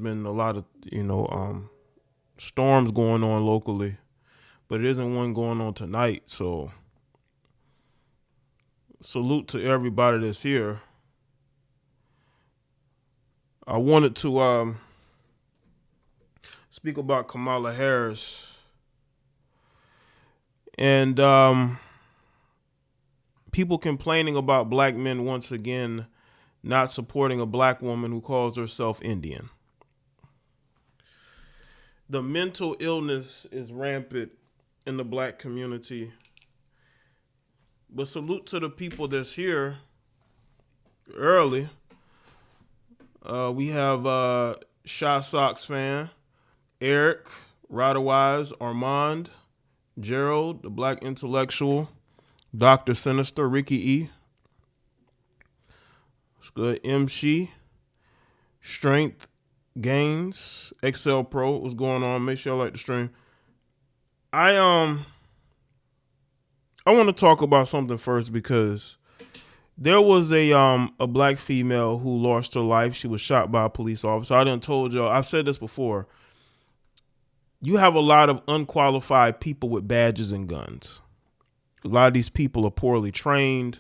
Been a lot of storms going on locally, but it isn't one going on tonight. So salute to everybody that's here. I wanted to speak about Kamala Harris and people complaining about black men once again not supporting a black woman who calls herself Indian. The mental illness is rampant in the black community. But salute to the people that's here early. We have Shy Sox fan, Eric, Rodawise, Armand, Gerald, the black intellectual, Dr. Sinister, Ricky E. It's good. MC, Strength, Gains, Excel Pro. What's going on? Make sure y'all like the stream. I want to talk about something first because there was a black female who lost her life. She was shot by a police officer. I done told y'all, I've said this before. You have a lot of unqualified people with badges and guns. A lot of these people are poorly trained.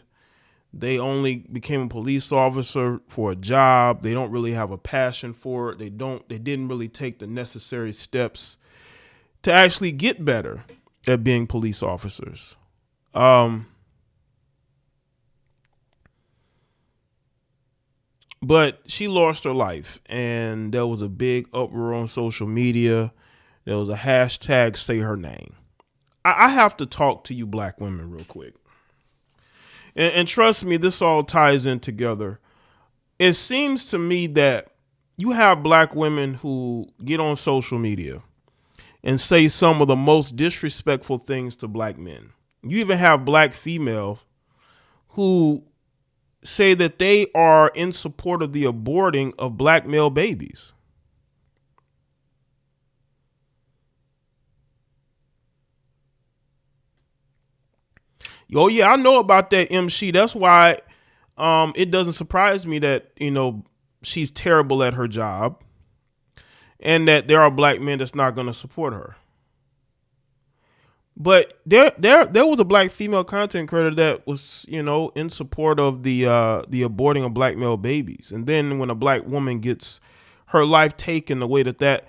They only became a police officer for a job. They don't really have a passion for it. They didn't really take the necessary steps to actually get better at being police officers. But she lost her life, and there was a big uproar on social media. There was a hashtag say her name. I have to talk to you black women real quick. And trust me, this all ties in together. It seems to me that you have black women who get on social media and say some of the most disrespectful things to black men. You even have black females who say that they are in support of the aborting of black male babies. Oh yeah, I know about that MC. That's why it doesn't surprise me that, she's terrible at her job and that there are black men that's not going to support her. But there was a black female content creator that was, in support of the aborting of black male babies. And then when a black woman gets her life taken the way that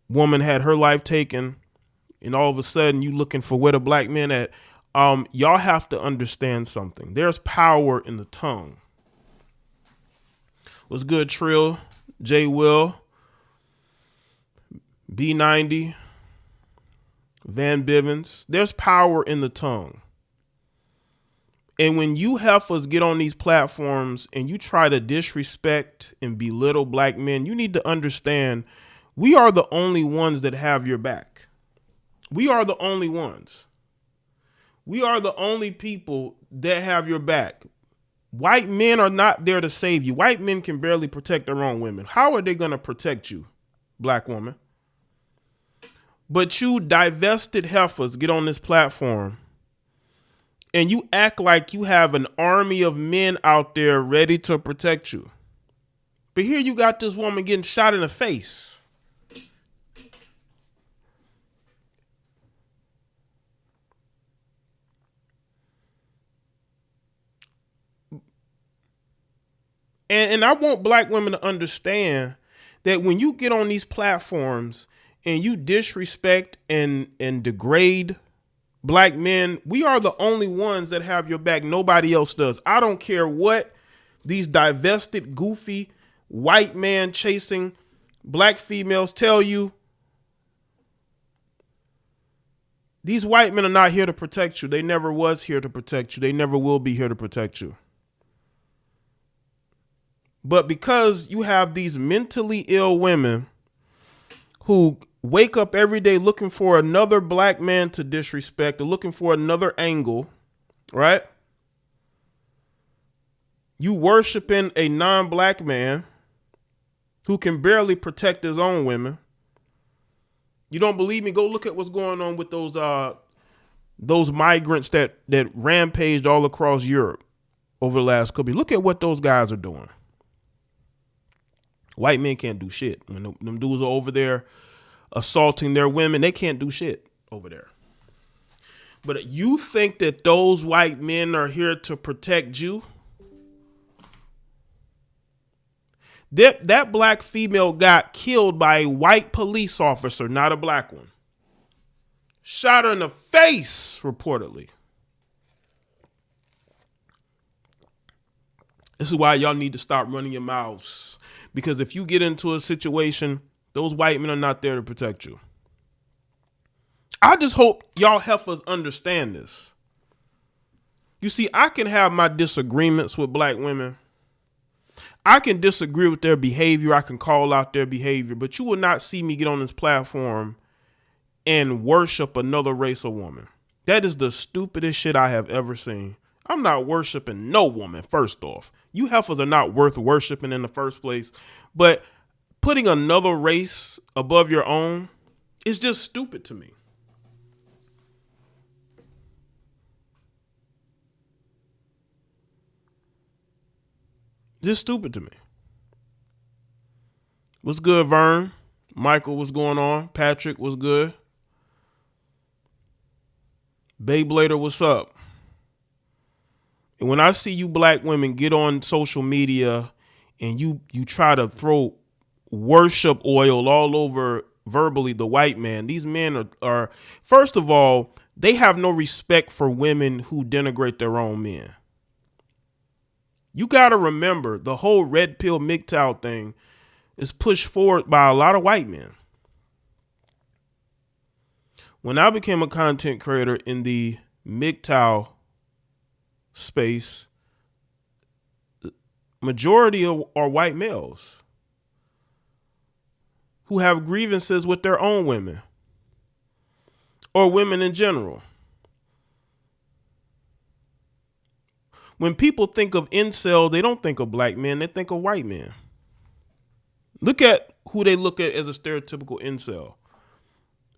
woman had her life taken, and all of a sudden you looking for where the black men at, y'all have to understand something. There's power in the tongue. What's good, Trill, J Will, B90, Van Bivens? There's power in the tongue. And when you heifers get on these platforms and you try to disrespect and belittle black men, you need to understand we are the only ones that have your back. We are the only ones. We are the only people that have your back. White men are not there to save you. White men can barely protect their own women. How are they going to protect you, black woman? But you divested heifers get on this platform and you act like you have an army of men out there ready to protect you. But here you got this woman getting shot in the face. And I want black women to understand that when you get on these platforms and you disrespect and degrade black men, we are the only ones that have your back. Nobody else does. I don't care what these divested, goofy, white man chasing black females tell you. These white men are not here to protect you. They never was here to protect you. They never will be here to protect you. But because you have these mentally ill women who wake up every day looking for another black man to disrespect or looking for another angle, right? You worshiping a non-black man who can barely protect his own women. You don't believe me? Go look at what's going on with those migrants that rampaged all across Europe over the last couple of years. Look at what those guys are doing. White men can't do shit. When them dudes are over there assaulting their women, they can't do shit over there. But you think that those white men are here to protect you? That black female got killed by a white police officer, not a black one. Shot her in the face, reportedly. This is why y'all need to stop running your mouths. Because if you get into a situation, those white men are not there to protect you. I just hope y'all heifers understand this. You see, I can have my disagreements with black women. I can disagree with their behavior. I can call out their behavior, but you will not see me get on this platform and worship another race of woman. That is the stupidest shit I have ever seen. I'm not worshiping no woman, first off. You heifers are not worth worshiping in the first place, but putting another race above your own is just stupid to me. Just stupid to me. What's good, Vern? Michael, what's going on? Patrick, what's good? Beyblader, what's up? And when I see you black women get on social media and you try to throw worship oil all over verbally the white man, these men are first of all, they have no respect for women who denigrate their own men. You got to remember the whole red pill MGTOW thing is pushed forward by a lot of white men. When I became a content creator in the MGTOW space, majority are white males who have grievances with their own women or women in general. When people think of incel, they don't think of black men, they think of white men. Look at who they look at as a stereotypical incel,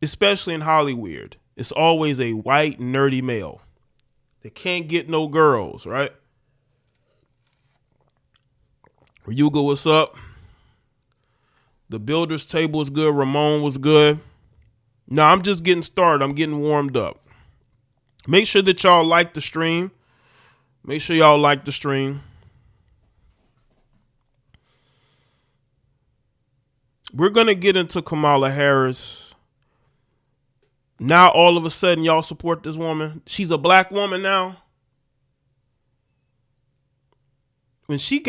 especially in Hollywood. It's always a white, nerdy male. They can't get no girls, right? Ryuga, what's up? The Builder's Table was good. Ramon was good. No, I'm just getting started. I'm getting warmed up. Make sure that y'all like the stream. Make sure y'all like the stream. We're going to get into Kamala Harris. Now, all of a sudden, y'all support this woman. She's a black woman now. When she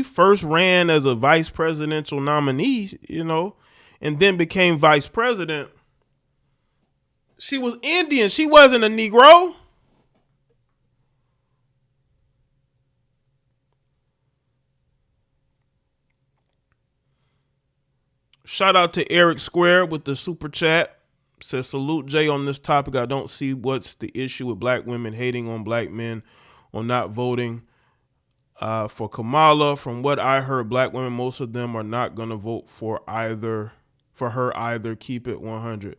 first ran as a vice presidential nominee, and then became vice president, she was Indian. She wasn't a Negro. Shout out to Eric Square with the super chat. Says, salute Jay on this topic. I don't see what's the issue with black women hating on black men or not voting for Kamala. From what I heard, black women, most of them are not going to vote for her either. Keep it 100.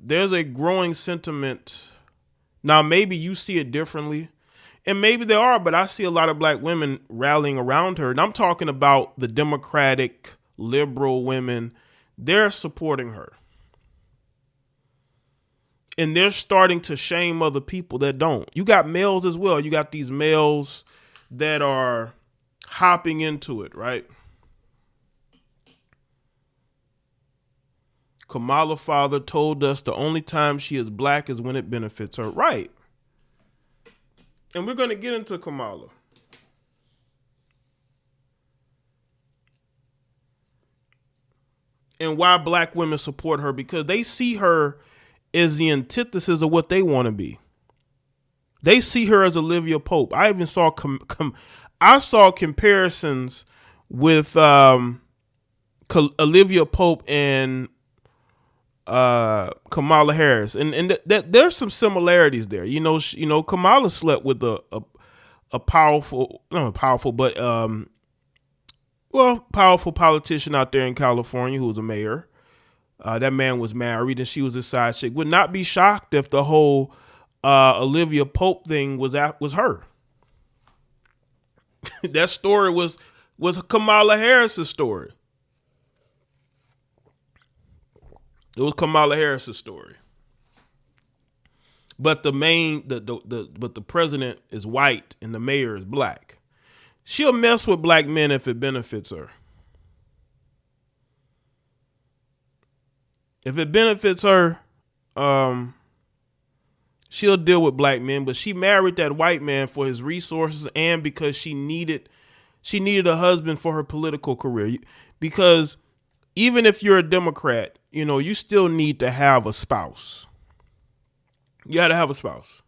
There's a growing sentiment. Now, maybe you see it differently. And maybe there are, but I see a lot of black women rallying around her. And I'm talking about the Democratic, liberal women. They're supporting her. And they're starting to shame other people that don't. You got males as well. You got these males that are hopping into it, right? Kamala father told us the only time she is black is when it benefits her. Right. And we're going to get into Kamala. And why black women support her, because they see her as the antithesis of what they want to be. They see her as Olivia Pope. I even saw comparisons with Olivia Pope and Kamala Harris, and there's some similarities there. Kamala slept with a powerful politician out there in California who was a mayor. That man was married and she was his side chick. Would not be shocked if the whole Olivia Pope thing was her. That story was Kamala Harris's story. It was Kamala Harris's story. But the president is white and the mayor is black. She'll mess with black men if it benefits her. If it benefits her, she'll deal with black men. But she married that white man for his resources and because she needed a husband for her political career. Because even if you're a Democrat, you still need to have a spouse. You got to have a spouse.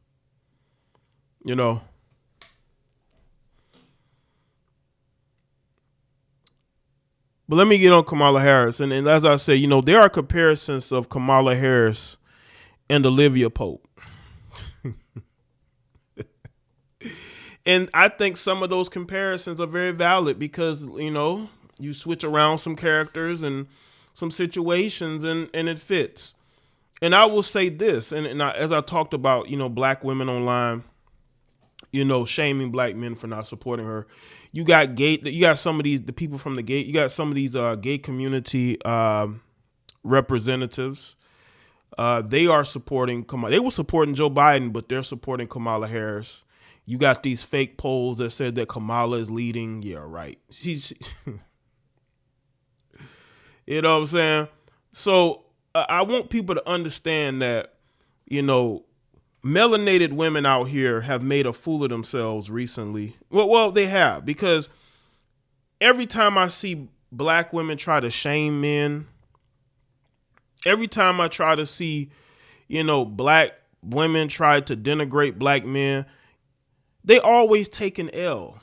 But let me get on Kamala Harris. And as I say, there are comparisons of Kamala Harris and Olivia Pope. And I think some of those comparisons are very valid because, you switch around some characters and some situations and it fits. And I will say this, as I talked about, black women online, shaming black men for not supporting her. You got some of the people from the gay, you got some of these gay community representatives. They are supporting Kamala. They were supporting Joe Biden, but they're supporting Kamala Harris. You got these fake polls that said that Kamala is leading. Yeah, right. She's, you know what I'm saying? So I want people to understand that, melanated women out here have made a fool of themselves recently. Well, they have, because every time I see black women try to shame men, every time I try to see, black women try to denigrate black men, they always take an L.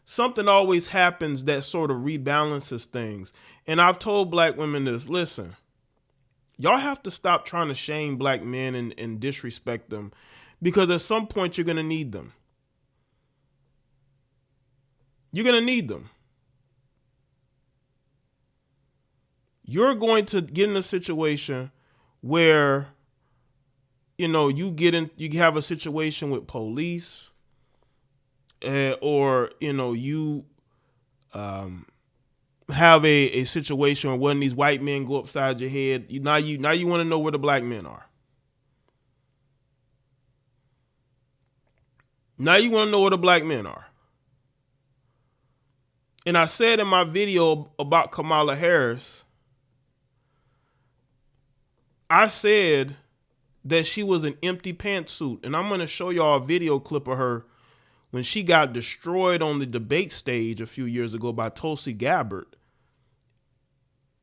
Something always happens that sort of rebalances things. And I've told black women this, listen, y'all have to stop trying to shame black men and disrespect them, because at some point you're going to need them. You're going to need them. You're going to get in a situation where, you have a situation with police, or, you have a situation where one of these white men go upside your head. Now you want to know where the black men are. Now you want to know where the black men are. And I said in my video about Kamala Harris, I said that she was an empty pantsuit. And I'm going to show y'all a video clip of her when she got destroyed on the debate stage a few years ago by Tulsi Gabbard.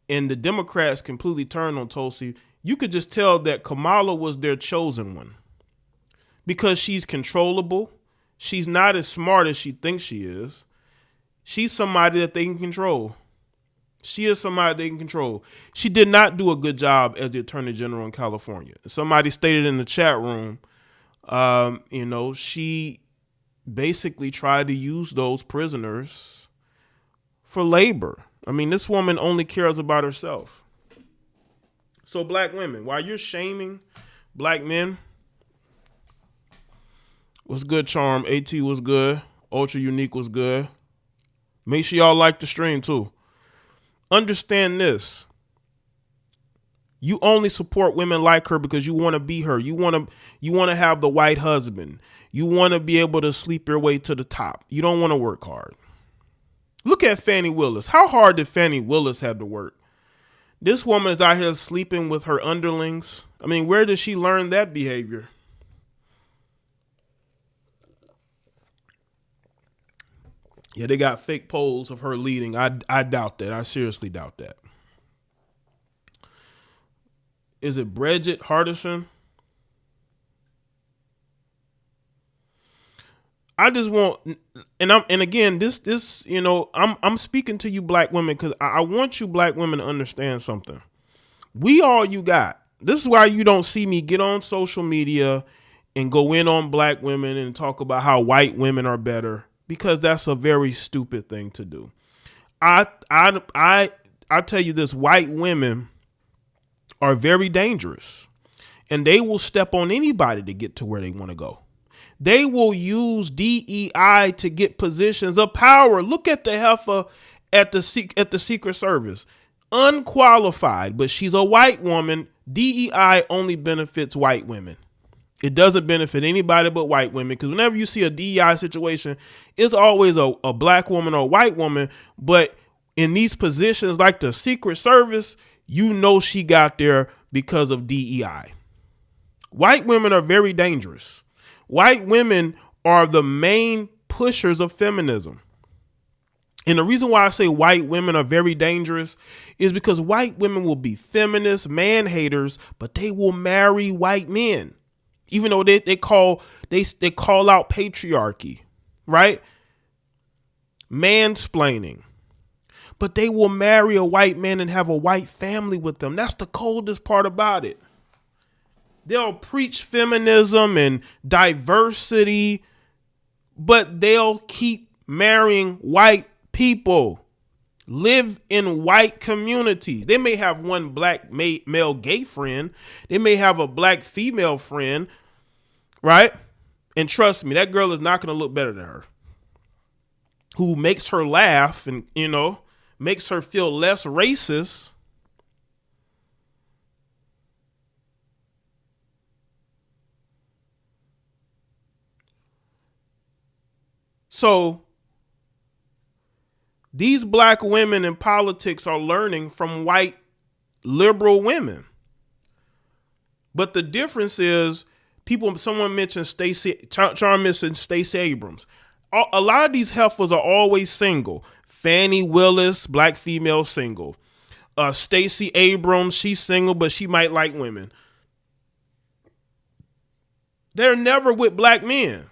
And the Democrats completely turned on Tulsi. You could just tell that Kamala was their chosen one because she's controllable. She's not as smart as she thinks she is. She's somebody that they can control. She is somebody they can control. She did not do a good job as the Attorney General in California. Somebody stated in the chat room, she basically tried to use those prisoners for labor. I mean, this woman only cares about herself. So black women, while you're shaming black men, what's good, Charm? AT was good. Ultra Unique was good. Make sure y'all like the stream too. Understand this. You only support women like her because you want to be her. You want to have the white husband. You want to be able to sleep your way to the top. You don't want to work hard. Look at Fannie Willis. How hard did Fannie Willis have to work? This woman is out here sleeping with her underlings. I mean, where did she learn that behavior? Yeah, they got fake polls of her leading. I doubt that. I seriously doubt that. Is it Bridget Hardison? I just want, and again, this, I'm speaking to you black women because I want you black women to understand something. We all you got. This is why you don't see me get on social media and go in on black women and talk about how white women are better, because that's a very stupid thing to do. I tell you this, white women are very dangerous, and they will step on anybody to get to where they want to go. They will use DEI to get positions of power. Look at the heifer at the Secret Service. Unqualified, but she's a white woman. DEI only benefits white women. It doesn't benefit anybody but white women, because whenever you see a DEI situation, it's always a black woman or a white woman. But in these positions like the Secret Service, you know she got there because of DEI. White women are very dangerous. White women are the main pushers of feminism. And the reason why I say white women are very dangerous is because white women will be feminists, man haters, but they will marry white men. Even though they call out patriarchy, right? Mansplaining. But they will marry a white man and have a white family with them. That's the coldest part about it. They'll preach feminism and diversity, but they'll keep marrying white people. Live in white communities. They may have one black male gay friend. They may have a black female friend, right? And trust me, that girl is not going to look better than her. Who makes her laugh and, makes her feel less racist. So these black women in politics are learning from white liberal women. But the difference is someone mentioned Charm mentioned Stacey Abrams. A lot of these heifers are always single. Fannie Willis, black female, single. Stacey Abrams, she's single, but she might like women. They're never with black men,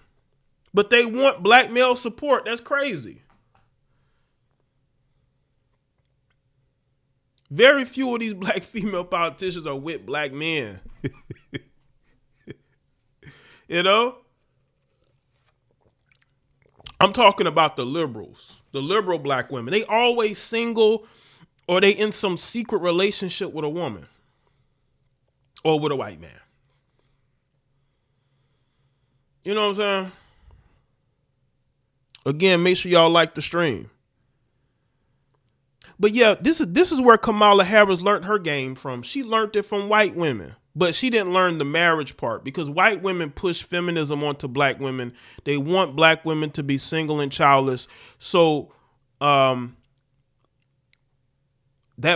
but they want black male support. That's crazy. Very few of these black female politicians are with black men. I'm talking about the liberals, the liberal black women. They always single, or they in some secret relationship with a woman or with a white man. You know what I'm saying? Again, make sure y'all like the stream. But yeah, this is where Kamala Harris learned her game from. She learned it from white women, but she didn't learn the marriage part, because white women push feminism onto black women. They want black women to be single and childless. So that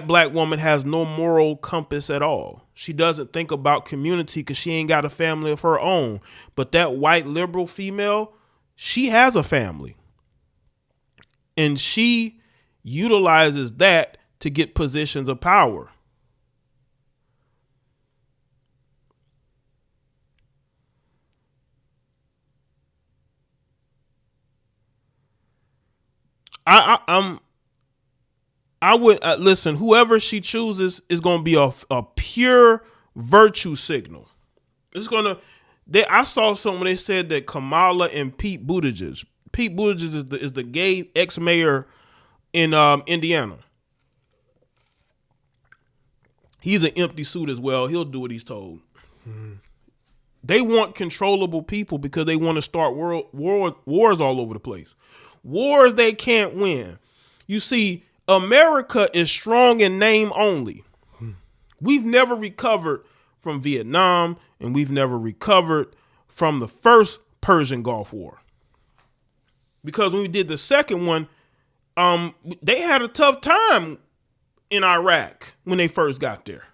black woman has no moral compass at all. She doesn't think about community because she ain't got a family of her own. But that white liberal female, she has a family. And she utilizes that to get positions of power. I would listen. Whoever she chooses is going to be a pure virtue signal. It's gonna. I saw something they said that Kamala and Pete Buttigieg. Pete Buttigieg is the gay ex-mayor in Indiana. He's an empty suit as well. He'll do what he's told. They want controllable people because they want to start wars all over the place. Wars they can't win. You see, America is strong in name only. We've never recovered from Vietnam, and we've never recovered from the first Persian Gulf War. Because when we did the second one, they had a tough time in Iraq when they first got there.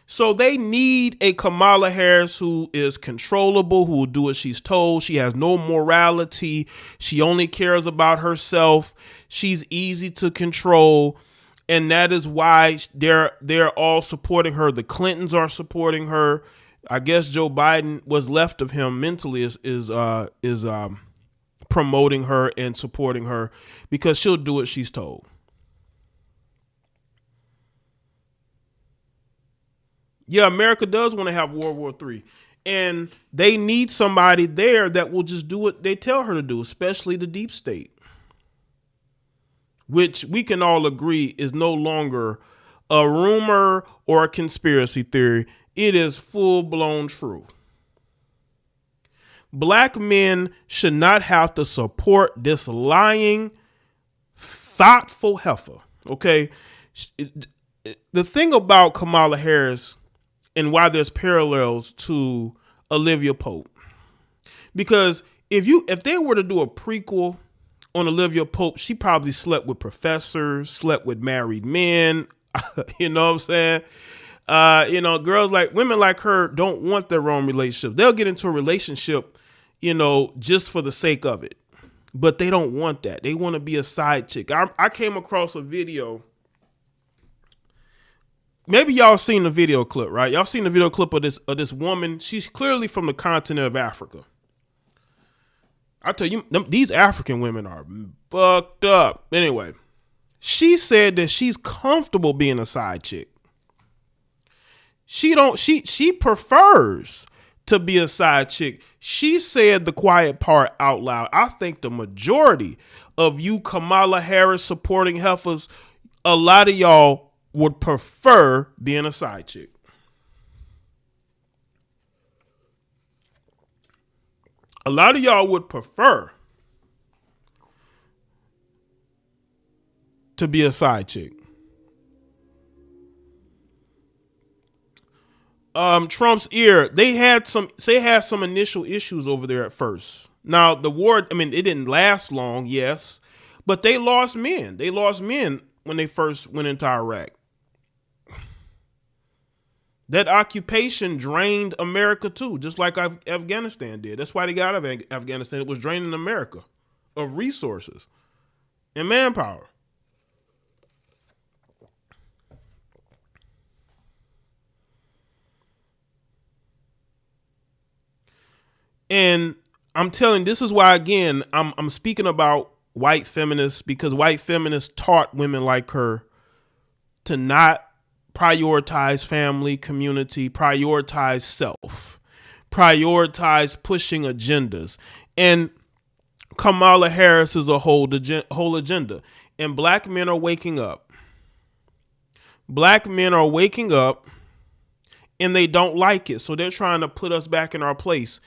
So they need a Kamala Harris who is controllable, who will do what she's told. She has no morality. She only cares about herself. She's easy to control. And that is why they're all supporting her. The Clintons are supporting her. I guess Joe Biden, what's left of him mentally, is promoting her and supporting her because she'll do what she's told. Yeah, America does want to have World War III, and they need somebody there that will just do what they tell her to do, especially the deep state, which we can all agree is no longer a rumor or a conspiracy theory. It is full blown true. Black men should not have to support this lying, thoughtful heifer. Okay. The thing about Kamala Harris and why there's parallels to Olivia Pope, because if they were to do a prequel on Olivia Pope, she probably slept with professors, slept with married men. You know what I'm saying? Women like her don't want their own relationship. They'll get into a relationship, just for the sake of it. But they don't want that. They want to be a side chick. I came across a video. Maybe y'all seen the video clip, right? Y'all seen the video clip of this woman. She's clearly from the continent of Africa. I tell you, these African women are fucked up. Anyway, she said that she's comfortable being a side chick. She prefers to be a side chick. She said the quiet part out loud. I think the majority of you Kamala Harris supporting heifers, a lot of y'all would prefer being a side chick. A lot of y'all would prefer to be a side chick. Trump's ear, they had some initial issues over there at first. Now the war, it didn't last long, yes, but they lost men. They lost men when they first went into Iraq. That occupation drained America too, just like Afghanistan did. That's why they got out of Afghanistan. It was draining America of resources and manpower. And I'm telling, this is why, again, I'm speaking about white feminists, because white feminists taught women like her to not prioritize family, community, prioritize self, prioritize pushing agendas. And Kamala Harris is a whole agenda. And black men are waking up. Black men are waking up and they don't like it. So they're trying to put us back in our place.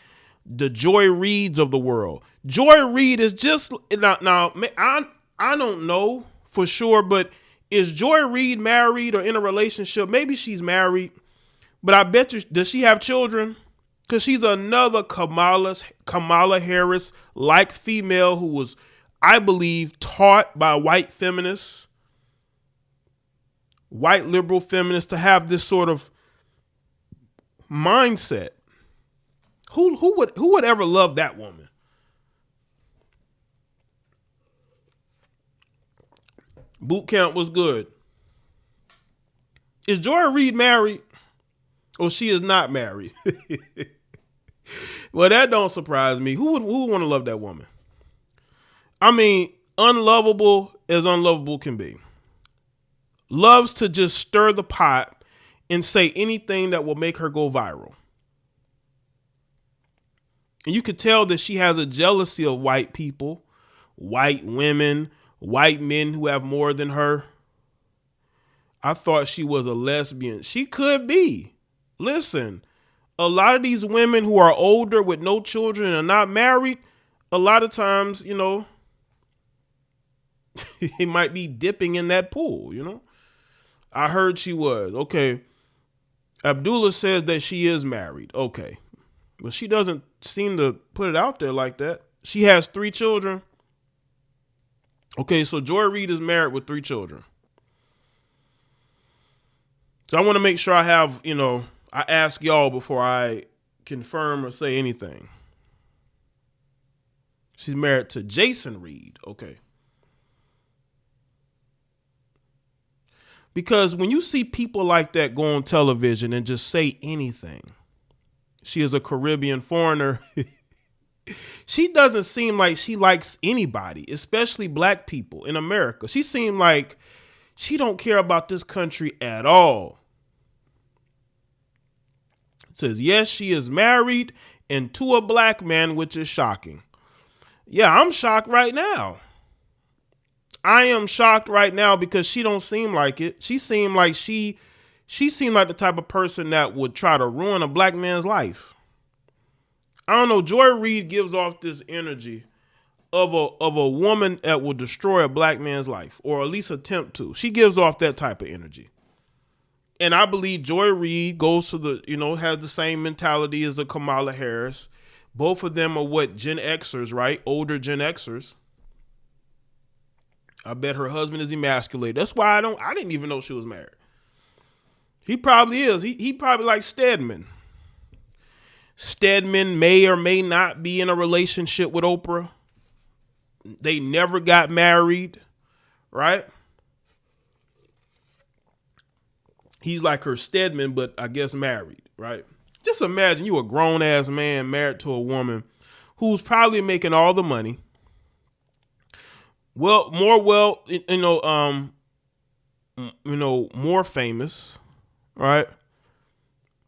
The Joy Reids of the world. Joy Reid is just now. I don't know for sure, but is Joy Reid married or in a relationship? Maybe she's married, but I bet you, does she have children? Because she's another Kamala Harris like female who was, I believe, taught by white feminists, white liberal feminists, to have this sort of mindset. Who would ever love that woman? Boot camp was good. Is Joy Reid married? Or she is not married? Well, that don't surprise me. Who would want to love that woman? Unlovable as unlovable can be. Loves to just stir the pot and say anything that will make her go viral. And you could tell that she has a jealousy of white people, white women, white men who have more than her. I thought she was a lesbian. She could be. Listen, a lot of these women who are older with no children and are not married, a lot of times, they might be dipping in that pool, I heard she was. Okay. Abdullah says that she is married. Okay. But she doesn't seem to put it out there like that. She has 3 children. Okay, so Joy Reid is married with 3 children. So I want to make sure I have, I ask y'all before I confirm or say anything. She's married to Jason Reid. Okay. Because when you see people like that go on television and just say anything, she is a Caribbean foreigner. She doesn't seem like she likes anybody, especially black people in America. She seemed like she don't care about this country at all. It says, yes, she is married and to a black man, which is shocking. Yeah, I'm shocked right now. I am shocked right now because she don't seem like it. She seemed like she She seemed like the type of person that would try to ruin a black man's life. I don't know. Joy Reid gives off this energy of a woman that will destroy a black man's life, or at least attempt to. She gives off that type of energy. And I believe Joy Reid goes to has the same mentality as a Kamala Harris. Both of them are what, Gen Xers, right? Older Gen Xers. I bet her husband is emasculated. That's why I didn't even know she was married. He probably is. He probably like Stedman. Stedman may or may not be in a relationship with Oprah. They never got married, right? He's like her Stedman, but I guess married, right? Just imagine you a grown-ass man married to a woman who's probably making all the money. Well, more famous, right?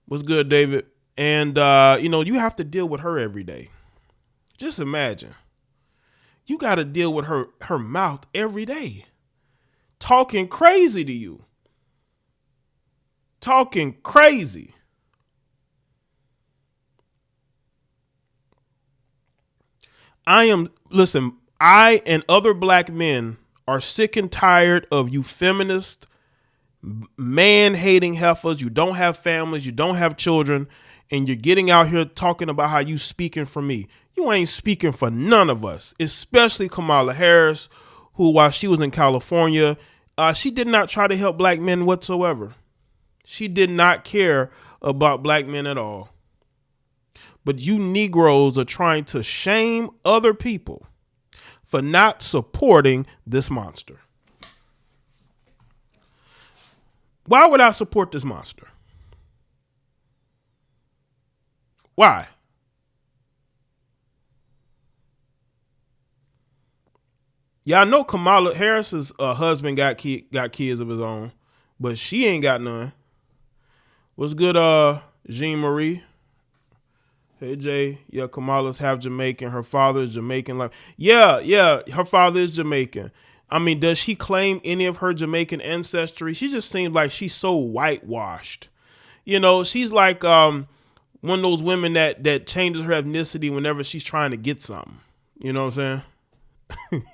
What's good, David? And, you have to deal with her every day. Just imagine. You got to deal with her mouth every day. Talking crazy to you. Talking crazy. I and other black men are sick and tired of you feminist, man-hating heifers. You don't have families. You don't have children. And you're getting out here talking about how you speaking for me. You ain't speaking for none of us, especially Kamala Harris, who, while she was in California, she did not try to help black men whatsoever. She did not care about black men at all. But you Negroes are trying to shame other people for not supporting this monster. Why would I support this monster? Why? Yeah, I know Kamala Harris's husband got kids of his own, but she ain't got none. What's good, Jean Marie? Hey, Jay. Yeah, Kamala's half Jamaican. Her father is Jamaican. Yeah, her father is Jamaican. I mean, does she claim any of her Jamaican ancestry? She just seems like she's so whitewashed. She's like one of those women that changes her ethnicity whenever she's trying to get something. You know what I'm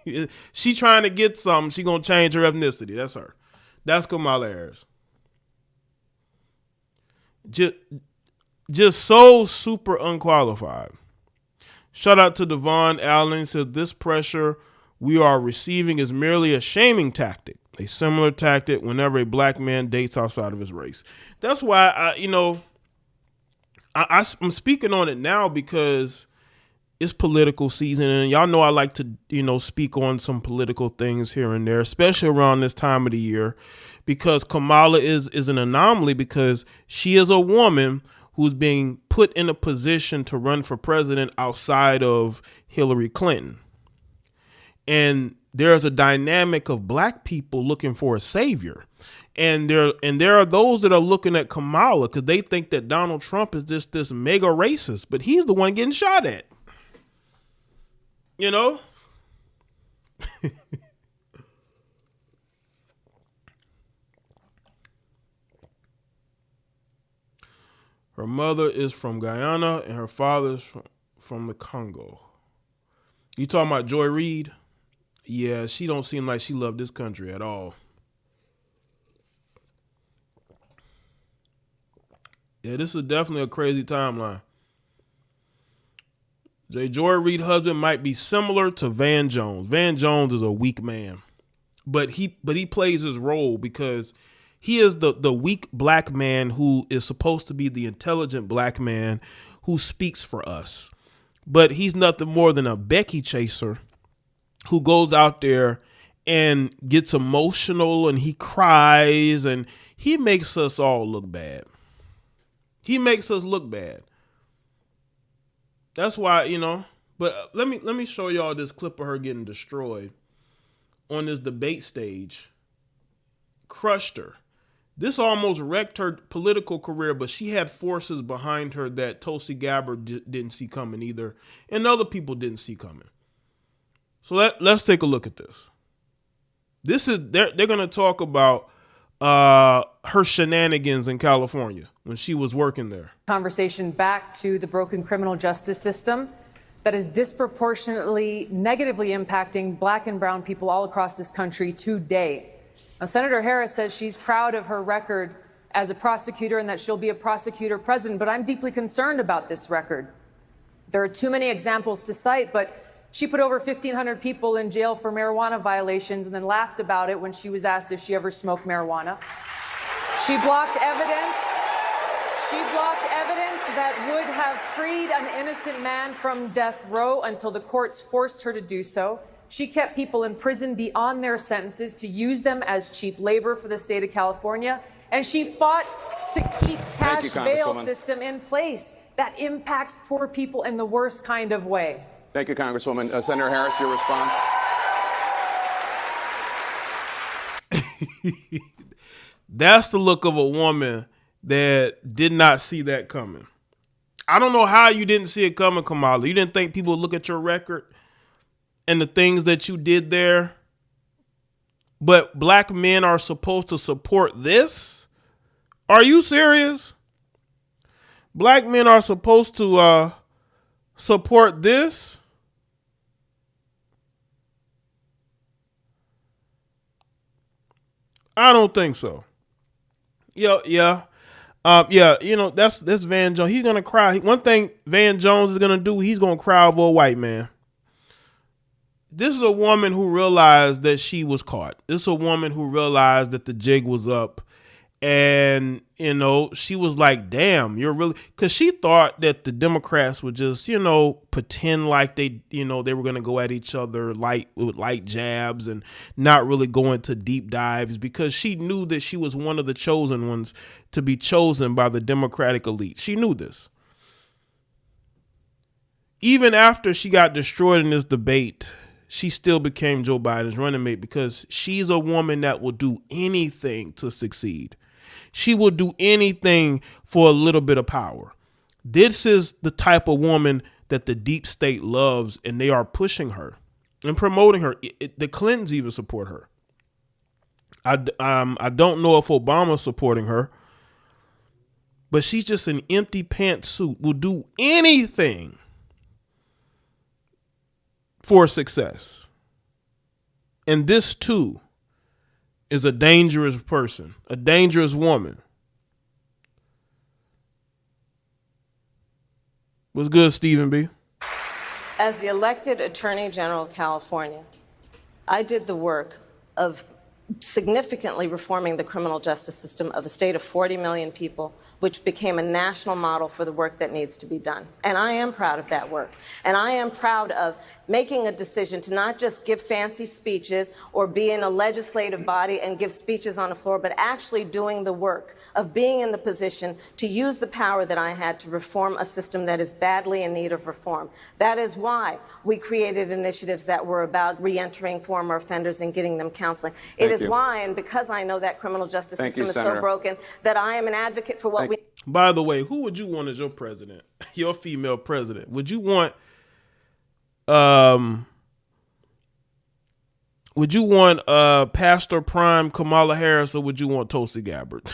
saying? She trying to get something, she gonna change her ethnicity. That's her. That's Kamala Harris. Just so super unqualified. Shout out to Devon Allen. Says this pressure we are receiving is merely a shaming tactic, a similar tactic whenever a black man dates outside of his race. That's why I'm speaking on it now because it's political season, and y'all know I like to speak on some political things here and there, especially around this time of the year, because Kamala is an anomaly because she is a woman who's being put in a position to run for president outside of Hillary Clinton. And there's a dynamic of black people looking for a savior. And there are those that are looking at Kamala because they think that Donald Trump is just this mega racist, but he's the one getting shot at. Her mother is from Guyana and her father is from the Congo. You talking about Joy Reid? Yeah, she don't seem like she loved this country at all. Yeah, this is definitely a crazy timeline. Joy Reid husband might be similar to Van Jones. Van Jones is a weak man, but he plays his role because he is the weak black man who is supposed to be the intelligent black man who speaks for us. But he's nothing more than a Becky chaser who goes out there and gets emotional and he cries and he makes us all look bad. He makes us look bad. That's why, but let me show y'all this clip of her getting destroyed on this debate stage. Crushed her. This almost wrecked her political career, but she had forces behind her that Tulsi Gabbard didn't see coming either, and other people didn't see coming. So let's take a look at this. They're going to talk about her shenanigans in California when she was working there. Conversation back to the broken criminal justice system that is disproportionately negatively impacting black and brown people all across this country today. Now, Senator Harris says she's proud of her record as a prosecutor and that she'll be a prosecutor president, but I'm deeply concerned about this record. There are too many examples to cite, but she put over 1,500 people in jail for marijuana violations and then laughed about it when she was asked if she ever smoked marijuana. She blocked evidence. She blocked evidence that would have freed an innocent man from death row until the courts forced her to do so. She kept people in prison beyond their sentences to use them as cheap labor for the state of California. And she fought to keep cash bail system in place that impacts poor people in the worst kind of way. Thank you, Congresswoman. Senator Harris, your response. That's the look of a woman that did not see that coming. I don't know how you didn't see it coming, Kamala. You didn't think people would look at your record and the things that you did there? But black men are supposed to support this? Are you serious? Black men are supposed to support this? I don't think so. Yeah. You know, that's Van Jones. He's gonna cry. One thing Van Jones is gonna do, he's gonna cry over a white man. This is a woman who realized that she was caught. This is a woman who realized that the jig was up. And, you know, she was like, damn, you're really, because she thought that the Democrats would just, you know, pretend like they, you know, they were going to go at each other with light jabs and not really go into deep dives, because she knew that she was one of the chosen ones to be chosen by the Democratic elite. She knew this. Even after she got destroyed in this debate, she still became Joe Biden's running mate, because she's a woman that will do anything to succeed. She will do anything for a little bit of power. This is the type of woman that the deep state loves, and they are pushing her and promoting her. The Clintons even support her. I don't know if Obama's supporting her, but she's just an empty pantsuit, will do anything for success. And this too is a dangerous person, a dangerous woman. What's good, Stephen B? As the elected Attorney General of California, I did the work of significantly reforming the criminal justice system of a state of 40 million people, which became a national model for the work that needs to be done. And I am proud of that work. And I am proud of making a decision to not just give fancy speeches or be in a legislative body and give speeches on the floor, but actually doing the work of being in the position to use the power that I had to reform a system that is badly in need of reform. That is why we created initiatives that were about reentering former offenders and getting them counseling. It is why, and because I know that criminal justice system is so broken, that I am an advocate for what we... By the way, who would you want as your president? Your female president? Would you want Pastor Prime Kamala Harris, or would you want Tulsi Gabbard?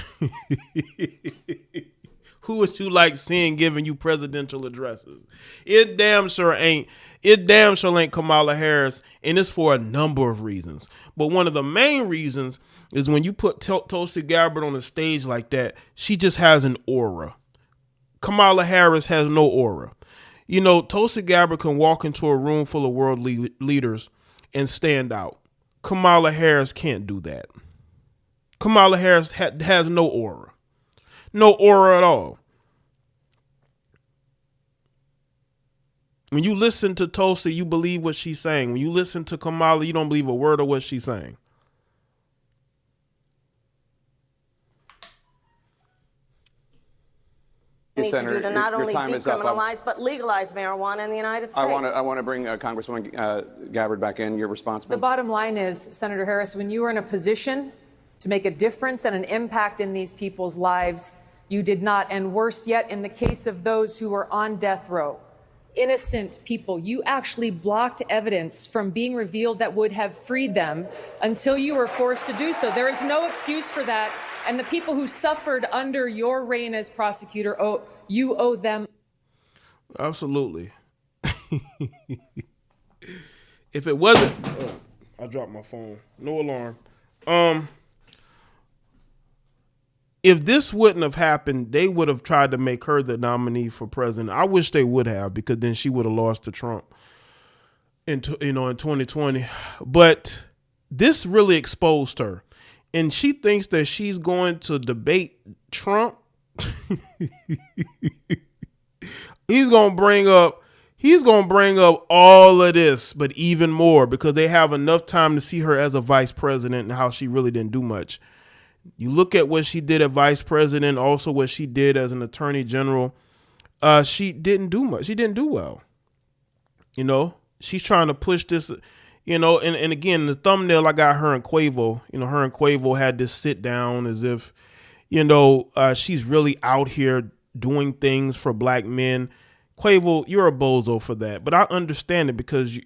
Who would you like seeing giving you presidential addresses? It damn sure ain't Kamala Harris, and it's for a number of reasons. But one of the main reasons is when you put Tulsi Gabbard on a stage like that, she just has an aura. Kamala Harris has no aura. You know, Tulsi Gabbard can walk into a room full of world leaders and stand out. Kamala Harris can't do that. Kamala Harris has no aura. No aura at all. When you listen to Tulsi, you believe what she's saying. When you listen to Kamala, you don't believe a word of what she's saying. Need to do to not only decriminalize but legalize marijuana in the United States. I want to bring Congresswoman Gabbard back in. Your response. The bottom line is, Senator Harris, when you are in a position to make a difference and an impact in these people's lives, you did not. And worse yet, in the case of those who are on death row, innocent people. You actually blocked evidence from being revealed that would have freed them until you were forced to do so. There is no excuse for that. And the people who suffered under your reign as prosecutor, you owe them. Absolutely. If it wasn't, I dropped my phone. No alarm. If this wouldn't have happened, they would have tried to make her the nominee for president. I wish they would have, because then she would have lost to Trump in 2020. But this really exposed her, and she thinks that she's going to debate Trump. He's gonna bring up all of this, but even more, because they have enough time to see her as a vice president and how she really didn't do much. You look at what she did as vice president, also what she did as an attorney general. She didn't do much. She didn't do well. She's trying to push this, and again, the thumbnail, I got her and Quavo. Her and Quavo had this sit down as if, she's really out here doing things for black men. Quavo, you're a bozo for that, but I understand it, because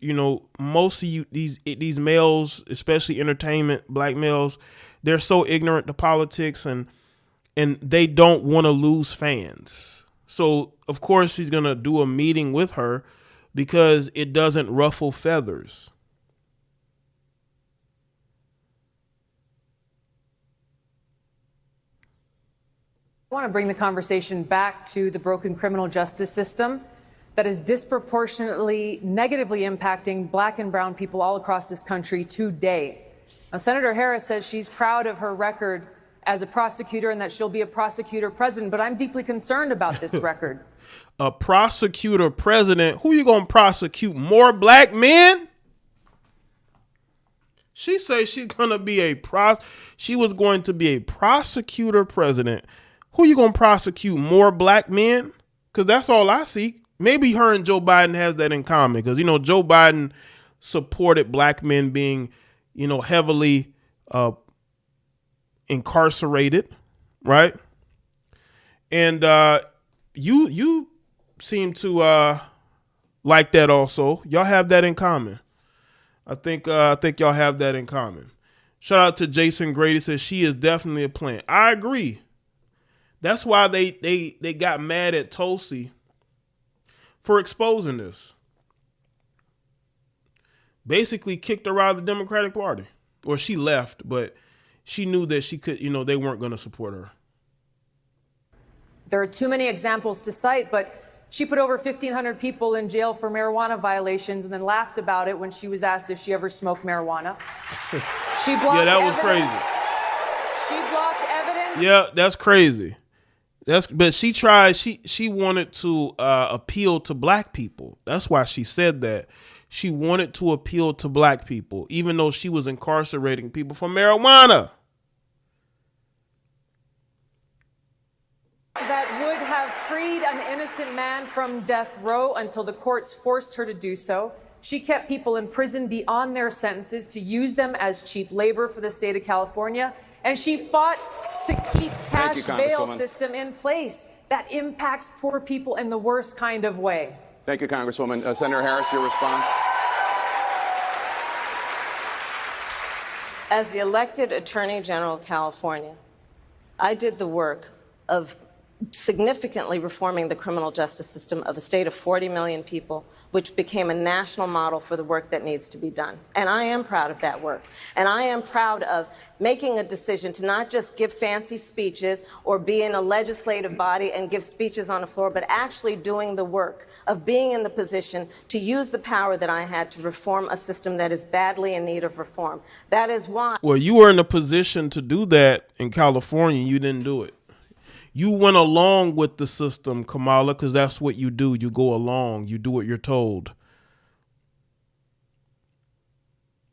most of you, these males, especially entertainment black males, they're so ignorant to politics, and they don't want to lose fans. So of course he's gonna do a meeting with her, because it doesn't ruffle feathers. I want to bring the conversation back to the broken criminal justice system that is disproportionately negatively impacting black and brown people all across this country today. Now, Senator Harris says she's proud of her record as a prosecutor and that she'll be a prosecutor president, but I'm deeply concerned about this record. A prosecutor president? Who you gonna prosecute? More black men? She says she's gonna be she was going to be a prosecutor president. Who you gonna prosecute? More black men? Because that's all I see. Maybe her and Joe Biden has that in common, because Joe Biden supported black men being heavily incarcerated, right? And you seem to like that also. Y'all have that in common. I think y'all have that in common. Shout out to Jason Grady, says she is definitely a plant. I agree. That's why they got mad at Tulsi for exposing this. Basically kicked her out of the Democratic Party. Or she left, but she knew that she could, they weren't going to support her. There are too many examples to cite, but she put over 1,500 people in jail for marijuana violations and then laughed about it when she was asked if she ever smoked marijuana. She blocked Yeah, that was evidence. crazy. She blocked evidence. Yeah, that's crazy. But she tried, she wanted to appeal to black people. That's why she said that. She wanted to appeal to black people, even though she was incarcerating people for marijuana. That would have freed an innocent man from death row until the courts forced her to do so. She kept people in prison beyond their sentences to use them as cheap labor for the state of California. And she fought to keep cash bail system in place that impacts poor people in the worst kind of way. Thank you, Congresswoman. Senator Harris, your response. As the elected Attorney General of California, I did the work of significantly reforming the criminal justice system of a state of 40 million people, which became a national model for the work that needs to be done. And I am proud of that work. And I am proud of making a decision to not just give fancy speeches or be in a legislative body and give speeches on the floor, but actually doing the work of being in the position to use the power that I had to reform a system that is badly in need of reform. That is why. Well, you were in a position to do that in California. You didn't do it. You went along with the system, Kamala, because that's what you do. You go along. You do what you're told.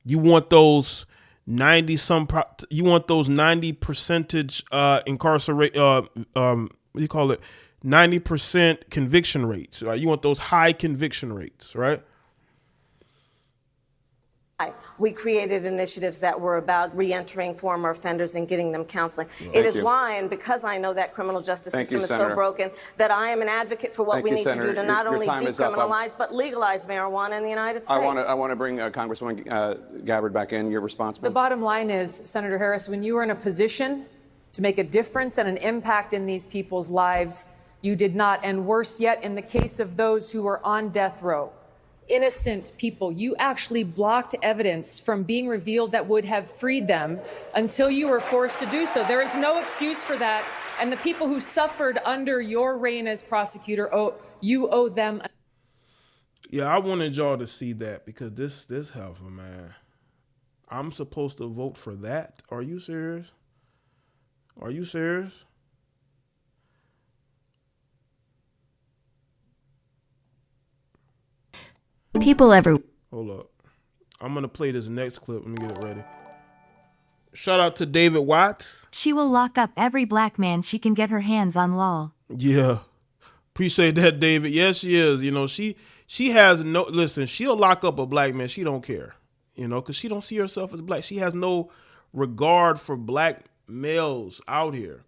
You want those 90 percentage incarcerate. What do you call it? 90% conviction rates. Right? You want those high conviction rates, right? We created initiatives that were about reentering former offenders and getting them counseling. Thank It is you. why, and because I know that criminal justice Thank system you, is Senator. so broken, that I am an advocate for what Thank we you, need Senator. to do to not Your only time is up. decriminalize, but legalize marijuana in the United States. I want to bring Congresswoman Gabbard back in. Your response, The ma'am? bottom line is, Senator Harris, when you are in a position to make a difference and an impact in these people's lives, you did not. And worse yet, in the case of those who are on death row, innocent people, you actually blocked evidence from being revealed that would have freed them until you were forced to do so. There is no excuse for that. And the people who suffered under your reign as prosecutor, you owe them. Yeah, I wanted y'all to see that because this heifer, man. I'm supposed to vote for that? Are you serious? Are you serious? People everywhere. Hold up. I'm going to play this next clip. Let me get it ready. Shout out to David Watts. She will lock up every black man she can get her hands on, lol. Yeah. Appreciate that, David. Yes, she is. You know, she has no, listen, she'll lock up a black man. She don't care, you know, because she don't see herself as black. She has no regard for black males out here.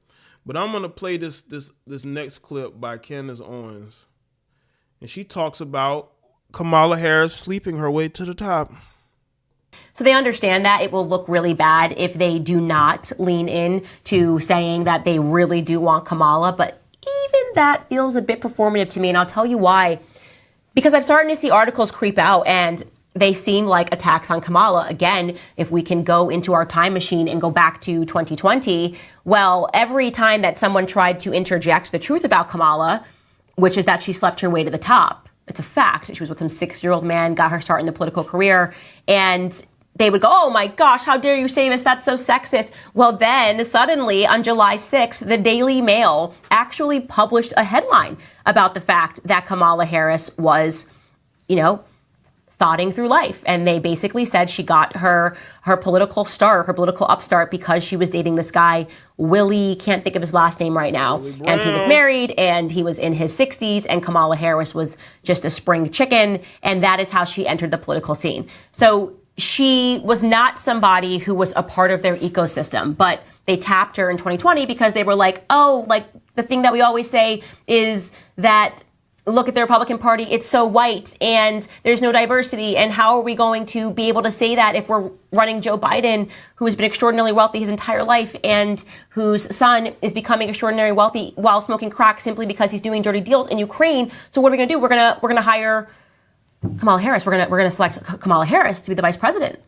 But I'm going to play this next clip by Candace Owens. And she talks about Kamala Harris sleeping her way to the top. So they understand that it will look really bad if they do not lean in to saying that they really do want Kamala. But even that feels a bit performative to me. And I'll tell you why. Because I'm starting to see articles creep out and they seem like attacks on Kamala. Again, if we can go into our time machine and go back to 2020, well, every time that someone tried to interject the truth about Kamala, which is that she slept her way to the top, it's a fact. She was with some 6-year-old man, got her start in the political career. And they would go, oh my gosh, how dare you say this? That's so sexist. Well, then suddenly on July 6th, the Daily Mail actually published a headline about the fact that Kamala Harris was, you know, thoughting through life. And they basically said she got her political start, her political upstart because she was dating this guy, Willie, can't think of his last name right now. And he was married and he was in his 60s and Kamala Harris was just a spring chicken. And that is how she entered the political scene. So she was not somebody who was a part of their ecosystem, but they tapped her in 2020 because they were like, oh, like the thing that we always say is that look at the Republican Party, it's so white and there's no diversity. And how are we going to be able to say that if we're running Joe Biden, who has been extraordinarily wealthy his entire life and whose son is becoming extraordinarily wealthy while smoking crack simply because he's doing dirty deals in Ukraine? So what are we going to do? We're going to hire Kamala Harris. We're going to select Kamala Harris to be the vice president.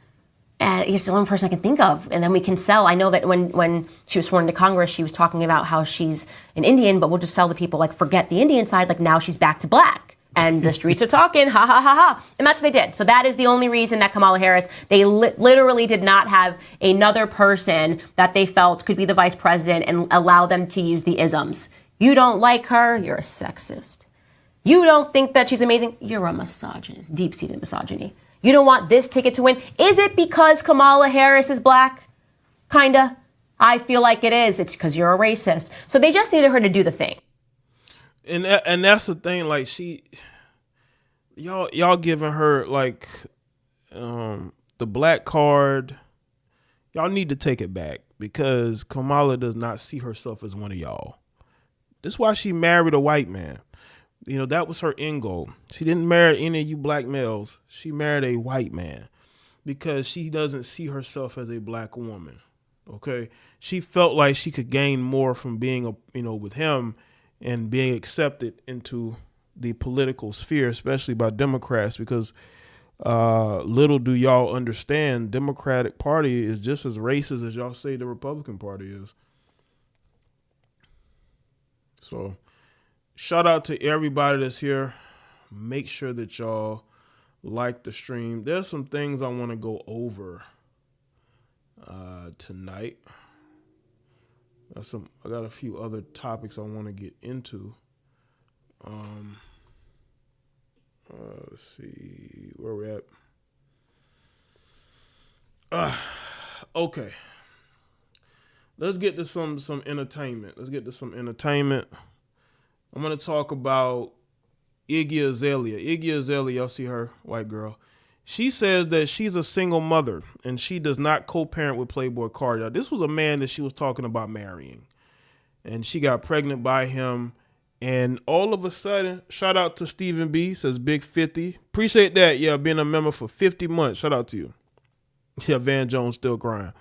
And he's the only person I can think of. And then we can sell. I know that when she was sworn into Congress, she was talking about how she's an Indian, but we'll just sell the people, like, forget the Indian side. Like, now she's back to black. And the streets are talking, ha, ha, ha, ha. And that's what they did. So that is the only reason that Kamala Harris, they literally did not have another person that they felt could be the vice president and allow them to use the isms. You don't like her, you're a sexist. You don't think that she's amazing, you're a misogynist, deep-seated misogyny. You don't want this ticket to win. Is it because Kamala Harris is black? Kinda. I feel like it is. It's because you're a racist. So they just needed her to do the thing. And that's the thing. Like y'all giving her like the black card. Y'all need to take it back because Kamala does not see herself as one of y'all. That's why she married a white man. You know, that was her end goal. She didn't marry any of you black males. She married a white man because she doesn't see herself as a black woman. Okay. She felt like she could gain more from being, with him and being accepted into the political sphere, especially by Democrats, because little do y'all understand, Democratic Party is just as racist as y'all say the Republican Party is. So shout out to everybody that's here. Make sure that y'all like the stream. There's some things I want to go over tonight. I got a few other topics I want to get into. Let's see where we're at. Okay. Let's get to some entertainment. I'm going to talk about Iggy Azalea. Iggy Azalea, y'all see her, white girl. She says that she's a single mother and she does not co-parent with Playboy Cardi. Now, this was a man that she was talking about marrying, and she got pregnant by him. And all of a sudden, shout out to Stephen B, says Big 50. Appreciate that. Yeah, being a member for 50 months. Shout out to you. Yeah, Van Jones still crying.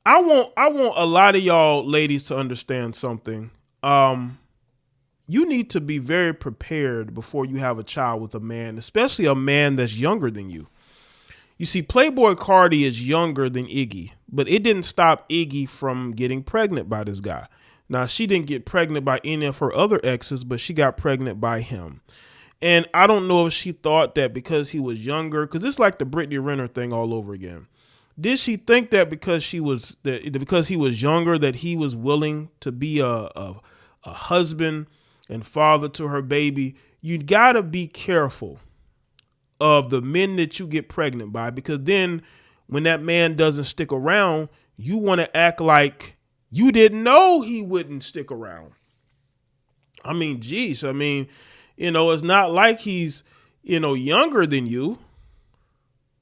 I want a lot of y'all ladies to understand something. You need to be very prepared before you have a child with a man, especially a man that's younger than you. You see, Playboy Cardi is younger than Iggy, but it didn't stop Iggy from getting pregnant by this guy. Now, she didn't get pregnant by any of her other exes, but she got pregnant by him. And I don't know if she thought that because he was younger, because it's like the Brittany Renner thing all over again. Did she think that because he was younger that he was willing to be a husband and father to her baby? You gotta be careful of the men that you get pregnant by, because then when that man doesn't stick around, you want to act like you didn't know he wouldn't stick around. I mean, geez, it's not like he's, younger than you.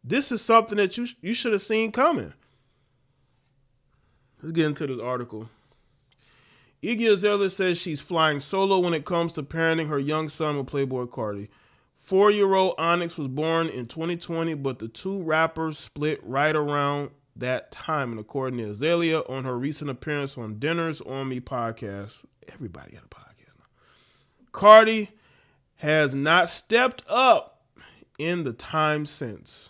This is something that you should have seen coming. Let's get into this article. Iggy Azalea says she's flying solo when it comes to parenting her young son with Playboy Cardi. 4-year-old Onyx was born in 2020, but the two rappers split right around that time. And according to Azalea, on her recent appearance on Dinners on Me podcast, everybody got a podcast now, Cardi has not stepped up in the time since.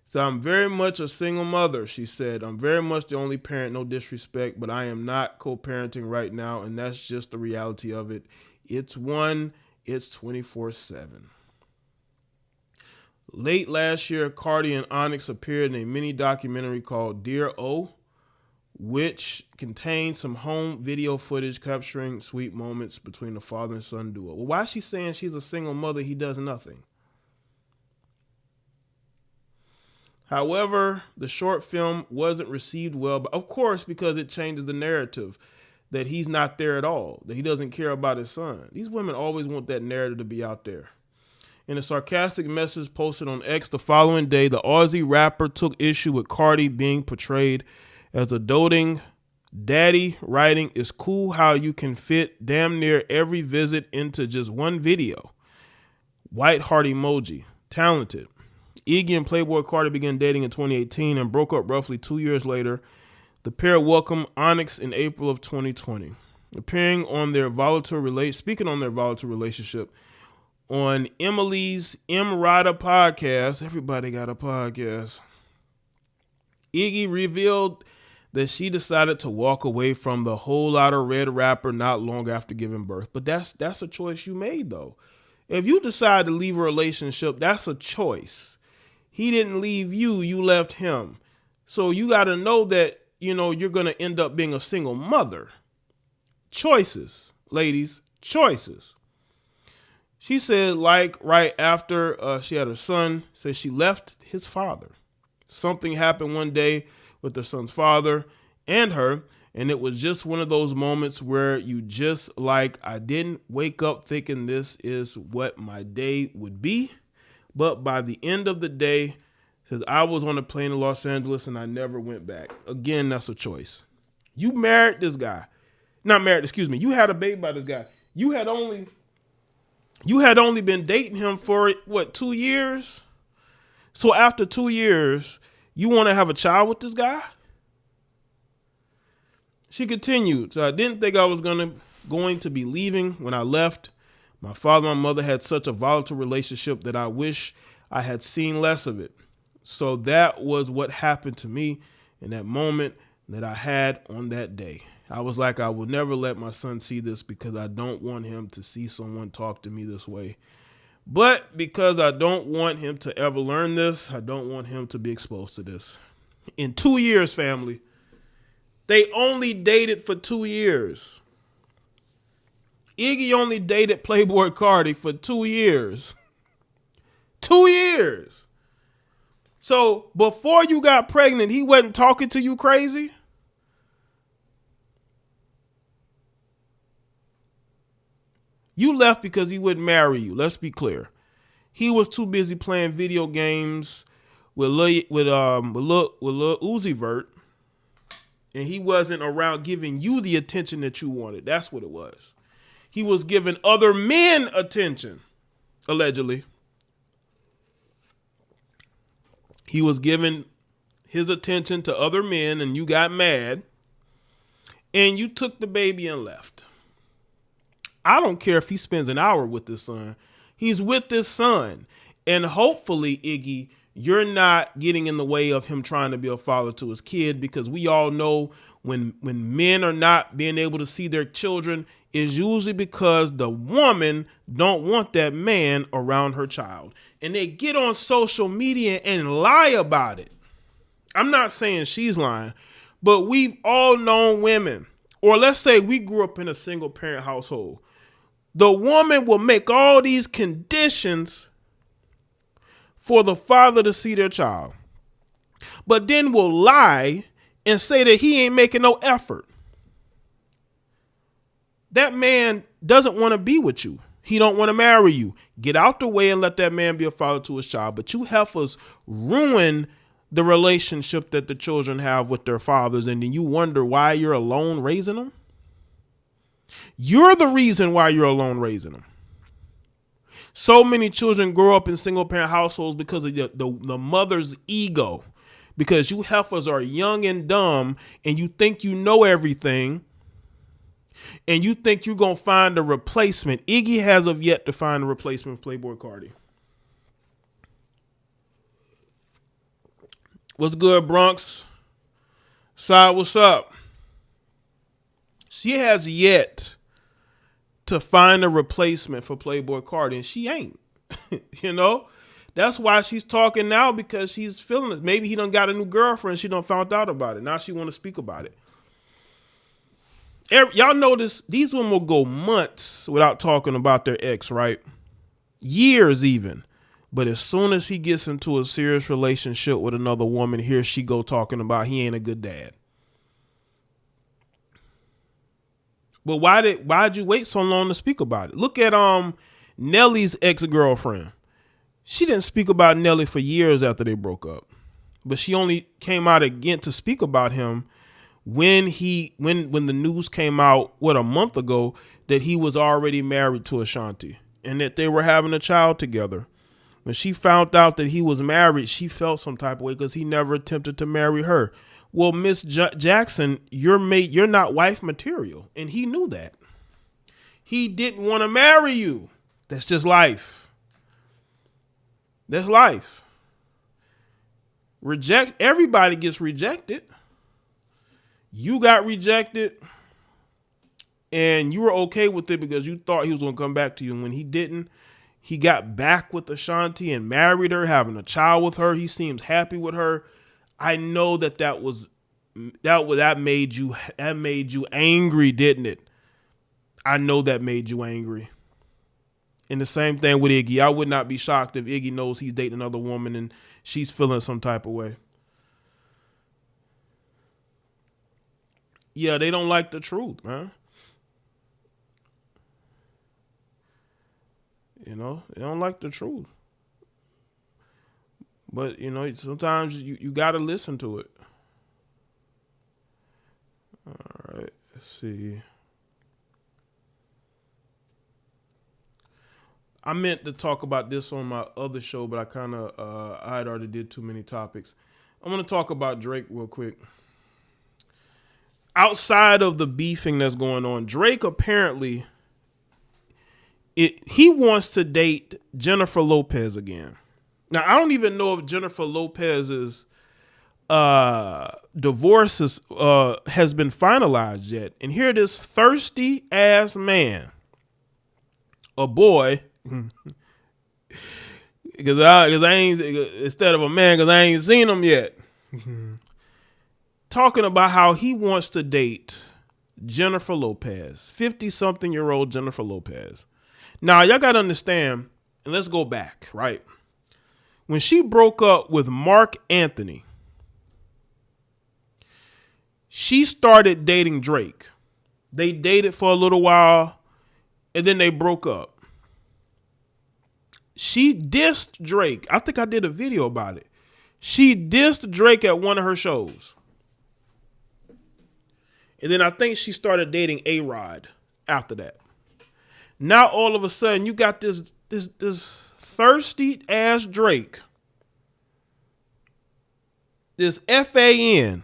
So I'm very much a single mother, she said. I'm very much the only parent, no disrespect, but I am not co-parenting right now, and that's just the reality of it. It's 24/7. Late last year, Cardi and Onyx appeared in a mini documentary called Dear O, which contained some home video footage capturing sweet moments between the father and son duo. Well, why is she saying she's a single mother? He does nothing. However, the short film wasn't received well, but of course, because it changes the narrative that he's not there at all, that he doesn't care about his son. These women always want that narrative to be out there. In a sarcastic message posted on X the following day, the Aussie rapper took issue with Cardi being portrayed as a doting daddy, writing, "It's cool how you can fit damn near every visit into just one video. White heart emoji. Talented." Iggy and Playboy Cardi began dating in 2018 and broke up roughly 2 years later. The pair welcomed Onyx in April of 2020. Speaking on their volatile relationship on Emily's Rada podcast, everybody got a podcast, Iggy revealed that she decided to walk away from the whole lot of red rapper not long after giving birth. But that's a choice you made, though. If you decide to leave a relationship, that's a choice. He didn't leave you, you left him. So you got to know that, you're going to end up being a single mother. Choices, ladies, choices. She said, right after she had her son, said she left his father. Something happened one day with her son's father and her, and it was just one of those moments where you just I didn't wake up thinking this is what my day would be. But by the end of the day, says I was on a plane to Los Angeles and I never went back. Again, that's a choice. You married this guy. Not married, excuse me. You had a baby by this guy. You had only been dating him for 2 years? So after 2 years, you want to have a child with this guy? She continued, so I didn't think I was going to be leaving when I left. My father and my mother had such a volatile relationship that I wish I had seen less of it. So that was what happened to me in that moment that I had on that day. I was like, I will never let my son see this because I don't want him to see someone talk to me this way. But because I don't want him to ever learn this, I don't want him to be exposed to this. In 2 years, family, they only dated for 2 years. Iggy only dated Playboy Cardi for 2 years. 2 years. So before you got pregnant, he wasn't talking to you crazy? You left because he wouldn't marry you. Let's be clear. He was too busy playing video games with Lil Uzi Vert, and he wasn't around giving you the attention that you wanted. That's what it was. He was giving other men attention, allegedly. He was giving his attention to other men, and you got mad, and you took the baby and left. I don't care if he spends an hour with this son. He's with this son. And hopefully, Iggy, you're not getting in the way of him trying to be a father to his kid, because we all know when men are not being able to see their children is usually because the woman don't want that man around her child. And they get on social media and lie about it. I'm not saying she's lying, but we've all known women, or let's say we grew up in a single parent household. The woman will make all these conditions for the father to see their child, but then will lie and say that he ain't making no effort. That man doesn't want to be with you. He don't want to marry you. Get out the way and let that man be a father to his child. But you heifers ruin the relationship that the children have with their fathers, and then you wonder why you're alone raising them. You're the reason why you're alone raising them. So many children grow up in single parent households because of the mother's ego, because you heifers are young and dumb, and you think you know everything, and you think you're going to find a replacement. Iggy has of yet to find a replacement for Playboy Cardi. What's good, Bronx? Side, what's up? She has yet to find a replacement for Playboy Cardi, and she ain't. You know? That's why she's talking now, because she's feeling it. Maybe he done got a new girlfriend. She done found out about it. Now she want to speak about it. Y'all notice these women will go months without talking about their ex, right? Years even. But as soon as he gets into a serious relationship with another woman, here she go talking about he ain't a good dad. But why'd you wait so long to speak about it? Look at Nelly's ex-girlfriend. She didn't speak about Nelly for years after they broke up. But she only came out again to speak about him when the news came out, a month ago, that he was already married to Ashanti and that they were having a child together. When she found out that he was married, she felt some type of way because he never attempted to marry her. Well, Miss Jackson, you're not wife material. And he knew that. He didn't want to marry you. That's just life. That's life. Everybody gets rejected. You got rejected and you were okay with it because you thought he was going to come back to you. And when he didn't, he got back with Ashanti and married her, having a child with her. He seems happy with her. I know that made you angry, didn't it? I know that made you angry. And the same thing with Iggy. I would not be shocked if Iggy knows he's dating another woman and she's feeling some type of way. Yeah, they don't like the truth, man. You know, they don't like the truth. But, you know, sometimes you got to listen to it. All right, let's see. I meant to talk about this on my other show, but I had already did too many topics. I'm going to talk about Drake real quick. Outside of the beefing that's going on, Drake apparently, he wants to date Jennifer Lopez again. Now, I don't even know if Jennifer Lopez's divorce has been finalized yet. And here this thirsty ass man, a boy, because I ain't, instead of a man, because I ain't seen him yet, talking about how he wants to date Jennifer Lopez, 50-something-year-old Jennifer Lopez. Now, y'all got to understand, and let's go back, right? When she broke up with Mark Anthony, she started dating Drake. They dated for a little while, and then they broke up. she dissed Drake. I think I did a video about it. She dissed Drake at one of her shows. And then I think she started dating A-Rod after that. Now all of a sudden you got this thirsty ass Drake. This FAN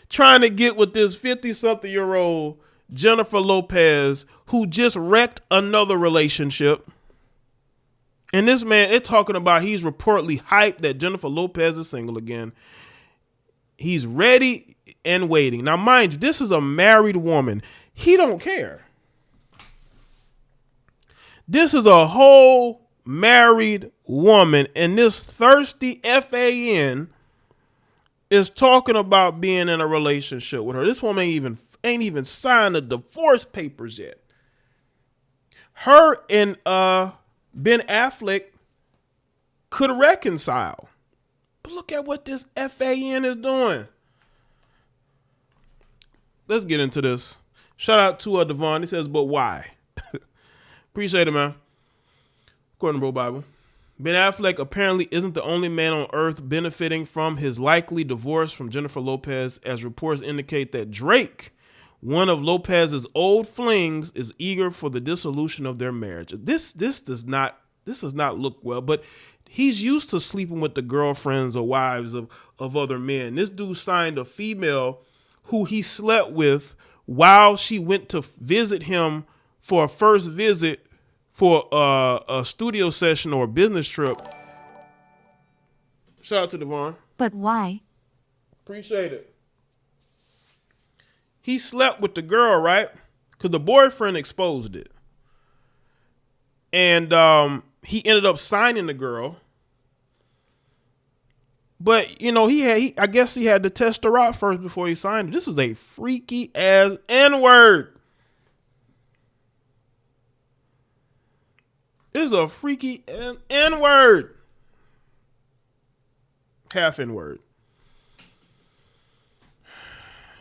trying to get with this 50-something-year-old Jennifer Lopez who just wrecked another relationship. And this man, they're talking about he's reportedly hyped that Jennifer Lopez is single again. He's ready and waiting. Now, mind you, this is a married woman. He don't care. This is a whole married woman, and this thirsty FAN is talking about being in a relationship with her. This woman ain't even signed the divorce papers yet. Her and Ben Affleck could reconcile. But look at what this FAN is doing. Let's get into this. Shout out to Devon. He says, but why? Appreciate it, man. According to Bro Bible. Ben Affleck apparently isn't the only man on earth benefiting from his likely divorce from Jennifer Lopez, as reports indicate that Drake, one of Lopez's old flings, is eager for the dissolution of their marriage. This does not look well, but he's used to sleeping with the girlfriends or wives of other men. This dude signed a female who he slept with while she went to visit him for a first visit for a studio session or a business trip. Shout out to Devon. But why? Appreciate it. He slept with the girl, right? Because the boyfriend exposed it. And he ended up signing the girl. But, you know, I guess he had to test her out first before he signed it. This is a freaky ass N-word. This is a freaky N-word. Half N-word.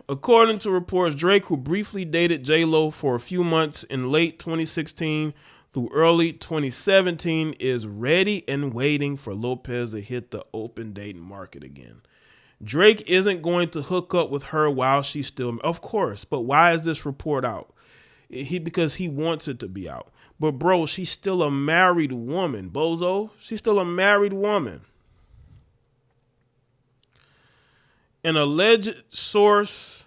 According to reports, Drake, who briefly dated J-Lo for a few months in late 2016 through early 2017, is ready and waiting for Lopez to hit the open dating market again. Drake isn't going to hook up with her while she's still, of course, but why is this report out? Because he wants it to be out. But bro, she's still a married woman, bozo. She's still a married woman. An alleged source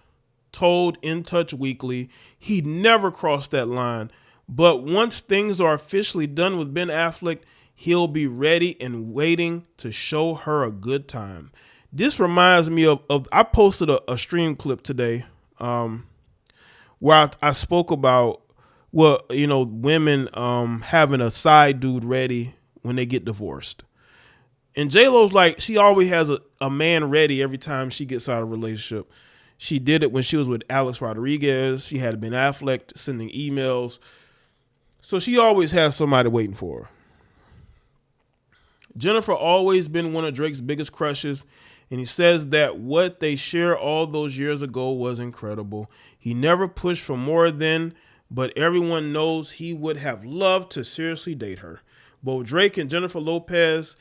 told In Touch Weekly he never crossed that line, but once things are officially done with Ben Affleck, he'll be ready and waiting to show her a good time. This reminds me of I posted a stream clip today where I spoke about women having a side dude ready when they get divorced. And J-Lo's like, she always has a man ready every time she gets out of a relationship. She did it when she was with Alex Rodriguez. She had Ben Affleck sending emails. So she always has somebody waiting for her. Jennifer always been one of Drake's biggest crushes, and he says that what they shared all those years ago was incredible. He never pushed for more than, but everyone knows he would have loved to seriously date her. Both Drake and Jennifer Lopez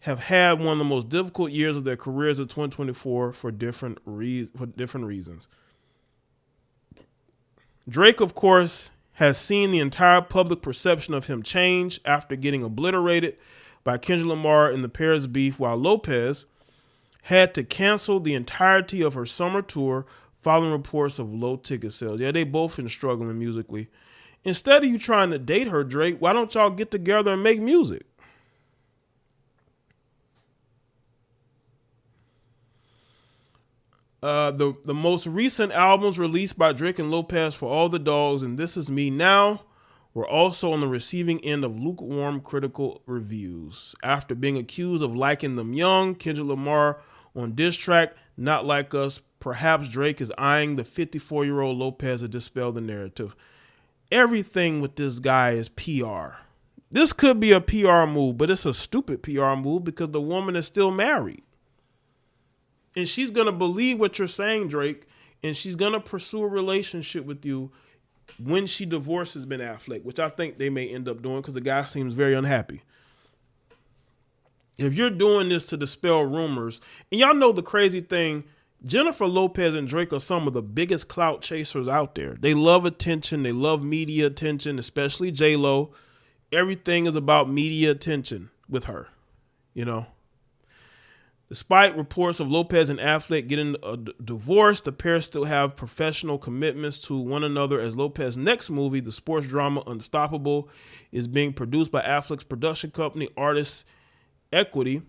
have had one of the most difficult years of their careers in 2024 for different reasons. Drake, of course, has seen the entire public perception of him change after getting obliterated by Kendrick Lamar in the pair's beef, while Lopez had to cancel the entirety of her summer tour following reports of low ticket sales. Yeah, they both been struggling musically. Instead of you trying to date her, Drake, why don't y'all get together and make music? The most recent albums released by Drake and Lopez, For All the Dogs and This Is Me Now, were also on the receiving end of lukewarm critical reviews. After being accused of liking them young, Kendrick Lamar on diss track Not Like Us, perhaps Drake is eyeing the 54-year-old Lopez to dispel the narrative. Everything with this guy is PR. This could be a PR move, but it's a stupid PR move because the woman is still married. And she's going to believe what you're saying, Drake, and she's going to pursue a relationship with you when she divorces Ben Affleck, which I think they may end up doing because the guy seems very unhappy. If you're doing this to dispel rumors, and y'all know the crazy thing, Jennifer Lopez and Drake are some of the biggest clout chasers out there. They love attention. They love media attention, especially J-Lo. Everything is about media attention with her, you know. Despite reports of Lopez and Affleck getting a divorce, the pair still have professional commitments to one another as Lopez's next movie, the sports drama Unstoppable, is being produced by Affleck's production company, Artist Equity.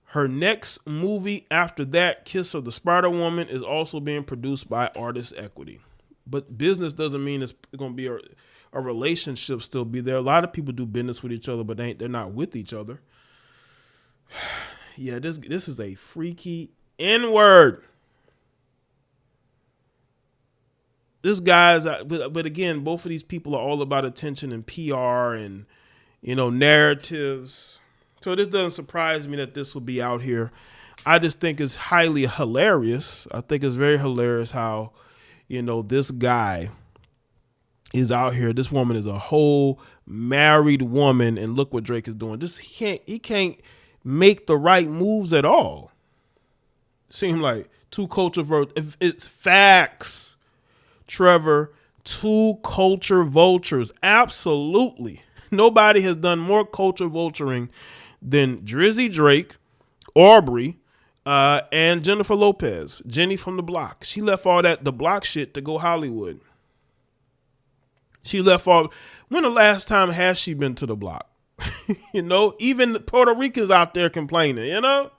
Her next movie after that, Kiss of the Spider-Woman, is also being produced by Artist Equity. But business doesn't mean it's going to be a relationship still be there. A lot of people do business with each other, but they're not with each other. Yeah, this is a freaky N-word. This guy's, but again, both of these people are all about attention and PR and, you know, narratives. So this doesn't surprise me that this will be out here. I just think it's highly hilarious. I think it's very hilarious how, you know, this guy is out here. This woman is a whole married woman, and look what Drake is doing. He can't make the right moves at all. Seem like two culture vultures. It's facts, Trevor. Two culture vultures. Absolutely. Nobody has done more culture vulturing than Drizzy Drake, Aubrey, and Jennifer Lopez. Jenny from the block. She left all the block shit to go Hollywood. She left all. When the last time has she been to the block? You know, even Puerto Ricans out there complaining, you know.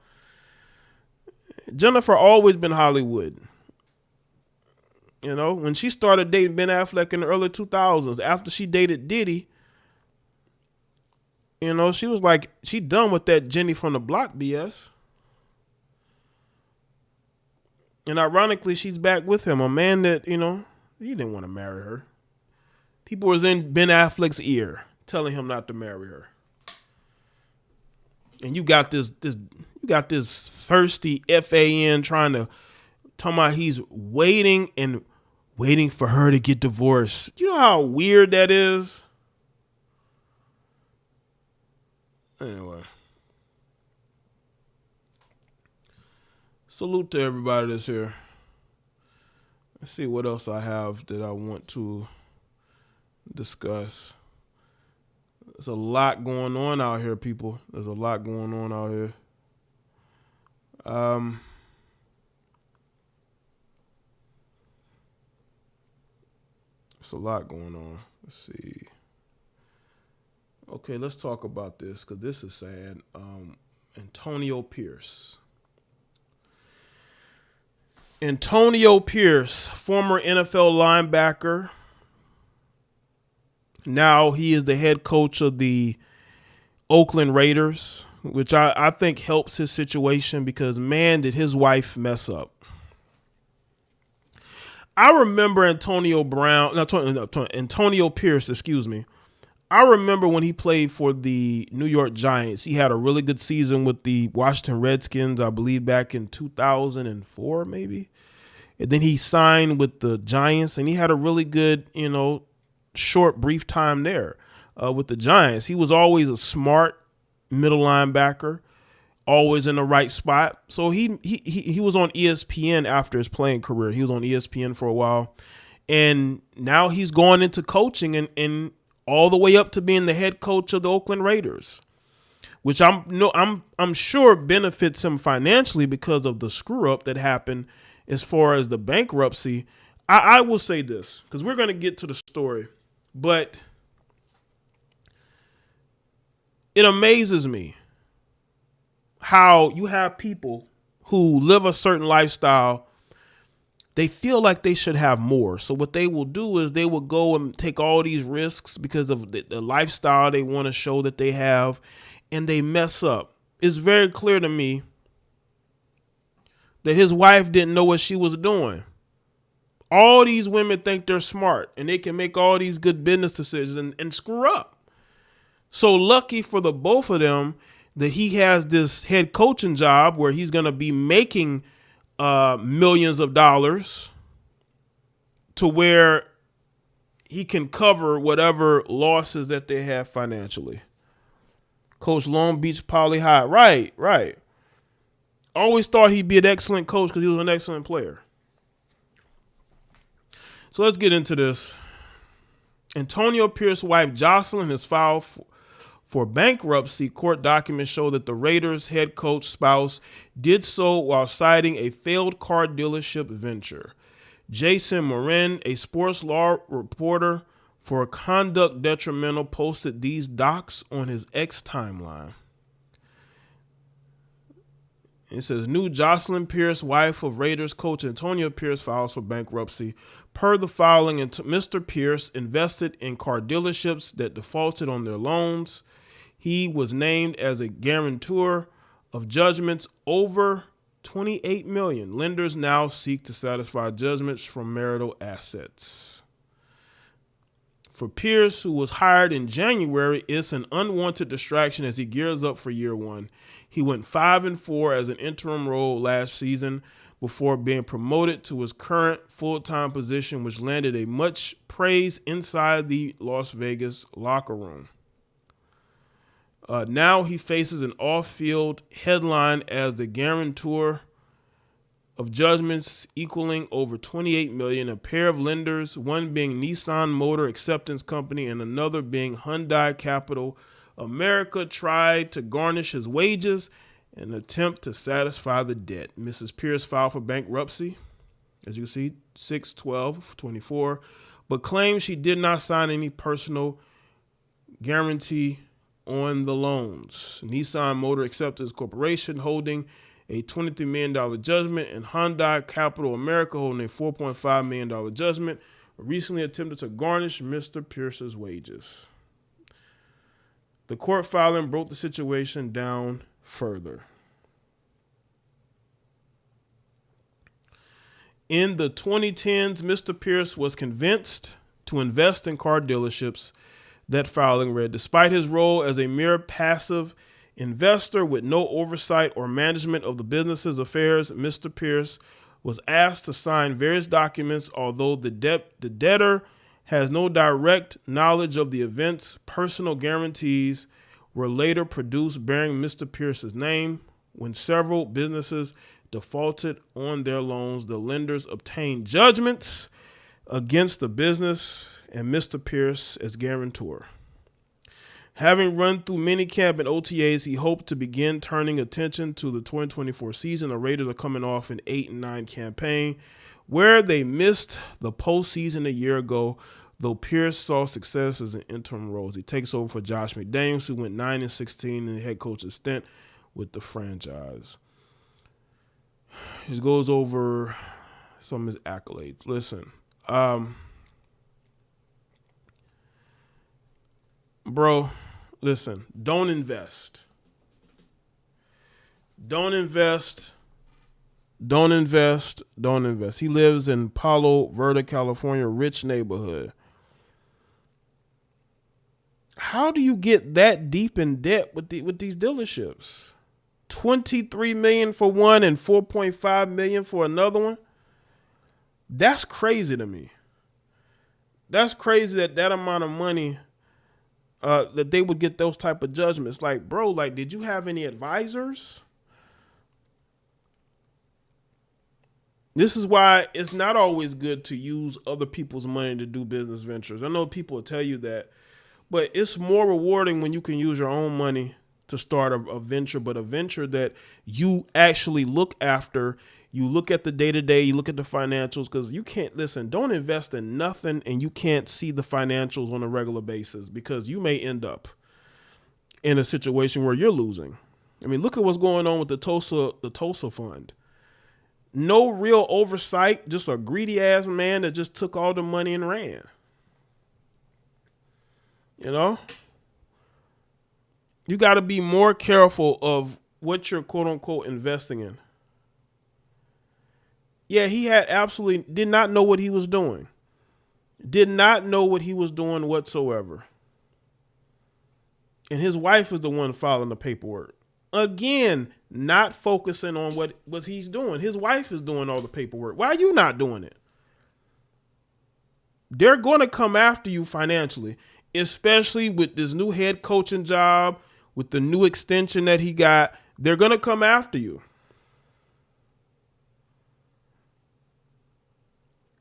Jennifer always been Hollywood. You know, when she started dating Ben Affleck in the early 2000s, after she dated Diddy, you know, she was like, she done with that Jenny from the block BS. And ironically, she's back with him, a man that, you know, he didn't want to marry her. People was in Ben Affleck's ear telling him not to marry her. And you got this thirsty FAN trying to tell me he's waiting for her to get divorced. You know how weird that is? Anyway. Salute to everybody that's here. Let's see what else I have that I want to discuss. There's a lot going on out here, people. There's a lot going on out here. There's a lot going on. Let's see. Okay, let's talk about this because this is sad. Antonio Pierce. Antonio Pierce, former NFL linebacker. Now he is the head coach of the Oakland Raiders, which I think helps his situation because, man, did his wife mess up. I remember Antonio Pierce, excuse me. I remember when he played for the New York Giants. He had a really good season with the Washington Redskins, I believe back in 2004 maybe. And then he signed with the Giants, and he had a really good, you know, short, brief time there with the Giants. He was always a smart middle linebacker, always in the right spot. So he was on ESPN after his playing career. He was on ESPN for a while. And now he's going into coaching and all the way up to being the head coach of the Oakland Raiders, which I'm sure benefits him financially because of the screw up that happened as far as the bankruptcy. I will say this because we're going to get to the story, but it amazes me how you have people who live a certain lifestyle. They feel like they should have more. So what they will do is they will go and take all these risks because of the lifestyle they want to show that they have, and they mess up. It's very clear to me that his wife didn't know what she was doing. All these women think they're smart and they can make all these good business decisions and screw up. So lucky for the both of them that he has this head coaching job where he's going to be making millions of dollars to where he can cover whatever losses that they have financially. Coach Long Beach Poly High. Right. Always thought he'd be an excellent coach because he was an excellent player. So let's get into this. Antonio Pierce's wife Jocelyn has filed for bankruptcy. Court documents show that the Raiders head coach spouse did so while citing a failed car dealership venture. Jason Morin, a sports law reporter for Conduct Detrimental, posted these docs on his X timeline. It says, new Jocelyn Pierce, wife of Raiders coach Antonio Pierce, files for bankruptcy. Per the filing, Mr. Pierce invested in car dealerships that defaulted on their loans. He was named as a guarantor of judgments over $28 million. Lenders now seek to satisfy judgments from marital assets. For Pierce, who was hired in January, it's an unwanted distraction as he gears up for year one. He went 5-4 as an interim role last season before being promoted to his current full-time position, which landed a much praise inside the Las Vegas locker room. Now he faces an off-field headline as the guarantor of judgments equaling over $28 million. A pair of lenders, one being Nissan Motor Acceptance Company and another being Hyundai Capital America, tried to garnish his wages in an attempt to satisfy the debt. Mrs. Pierce filed for bankruptcy, as you can see, 6/12/24, but claims she did not sign any personal guarantee on the loans. Nissan Motor Acceptance Corporation holding a $23 million judgment and Hyundai Capital America holding a $4.5 million judgment recently attempted to garnish Mr. Pierce's wages. The court filing broke the situation down further. In the 2010s, Mr. Pierce was convinced to invest in car dealerships. That filing read, despite his role as a mere passive investor with no oversight or management of the business's affairs, Mr. Pierce was asked to sign various documents, although the debtor has no direct knowledge of the events. Personal guarantees were later produced bearing Mr. Pierce's name. When several businesses defaulted on their loans, the lenders obtained judgments against the business and Mr. Pierce as guarantor. Having run through minicamp and OTAs, he hoped to begin turning attention to the 2024 season. The Raiders are coming off an 8-9 campaign where they missed the postseason a year ago, though Pierce saw success as an interim role. He takes over for Josh McDaniels, who went 9-16 in the head coach's stint with the franchise. He goes over some of his accolades. Listen, bro, listen, don't invest. Don't invest. Don't invest. Don't invest. He lives in Palo Verde, California, rich neighborhood. How do you get that deep in debt with these dealerships? $23 million for one and $4.5 million for another one. That's crazy to me. That's crazy that amount of money that they would get those type of judgments. Like, bro, like, did you have any advisors? This is why it's not always good to use other people's money to do business ventures. I know people will tell you that, but it's more rewarding when you can use your own money to start a venture, but a venture that you actually look after. You look at the day-to-day, you look at the financials, because you can't, listen, don't invest in nothing and you can't see the financials on a regular basis, because you may end up in a situation where you're losing. I mean, look at what's going on with the Tulsa fund. No real oversight, just a greedy ass man that just took all the money and ran. You know? You got to be more careful of what you're quote unquote investing in. Yeah, he had absolutely did not know what he was doing. Did not know what he was doing whatsoever. And his wife is the one filing the paperwork. Again, not focusing on what he's doing. His wife is doing all the paperwork. Why are you not doing it? they're going to come after you financially, especially with this new head coaching job, with the new extension that he got. They're going to come after you.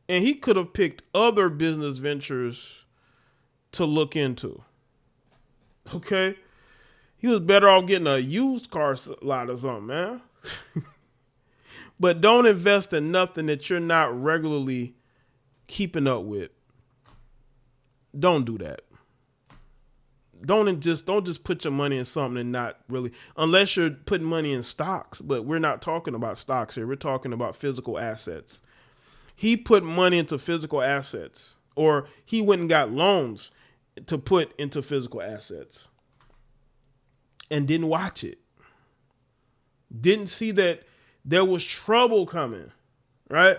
And he could have picked other business ventures to look into. Okay? He was better off getting a used car lot or something, man. But don't invest in nothing that you're not regularly keeping up with. Don't do that. Don't just put your money in something and not really, unless you're putting money in stocks. But we're not talking about stocks here. We're talking about physical assets. He put money into physical assets, or he went and got loans to put into physical assets and didn't watch it. Didn't see that there was trouble coming, right?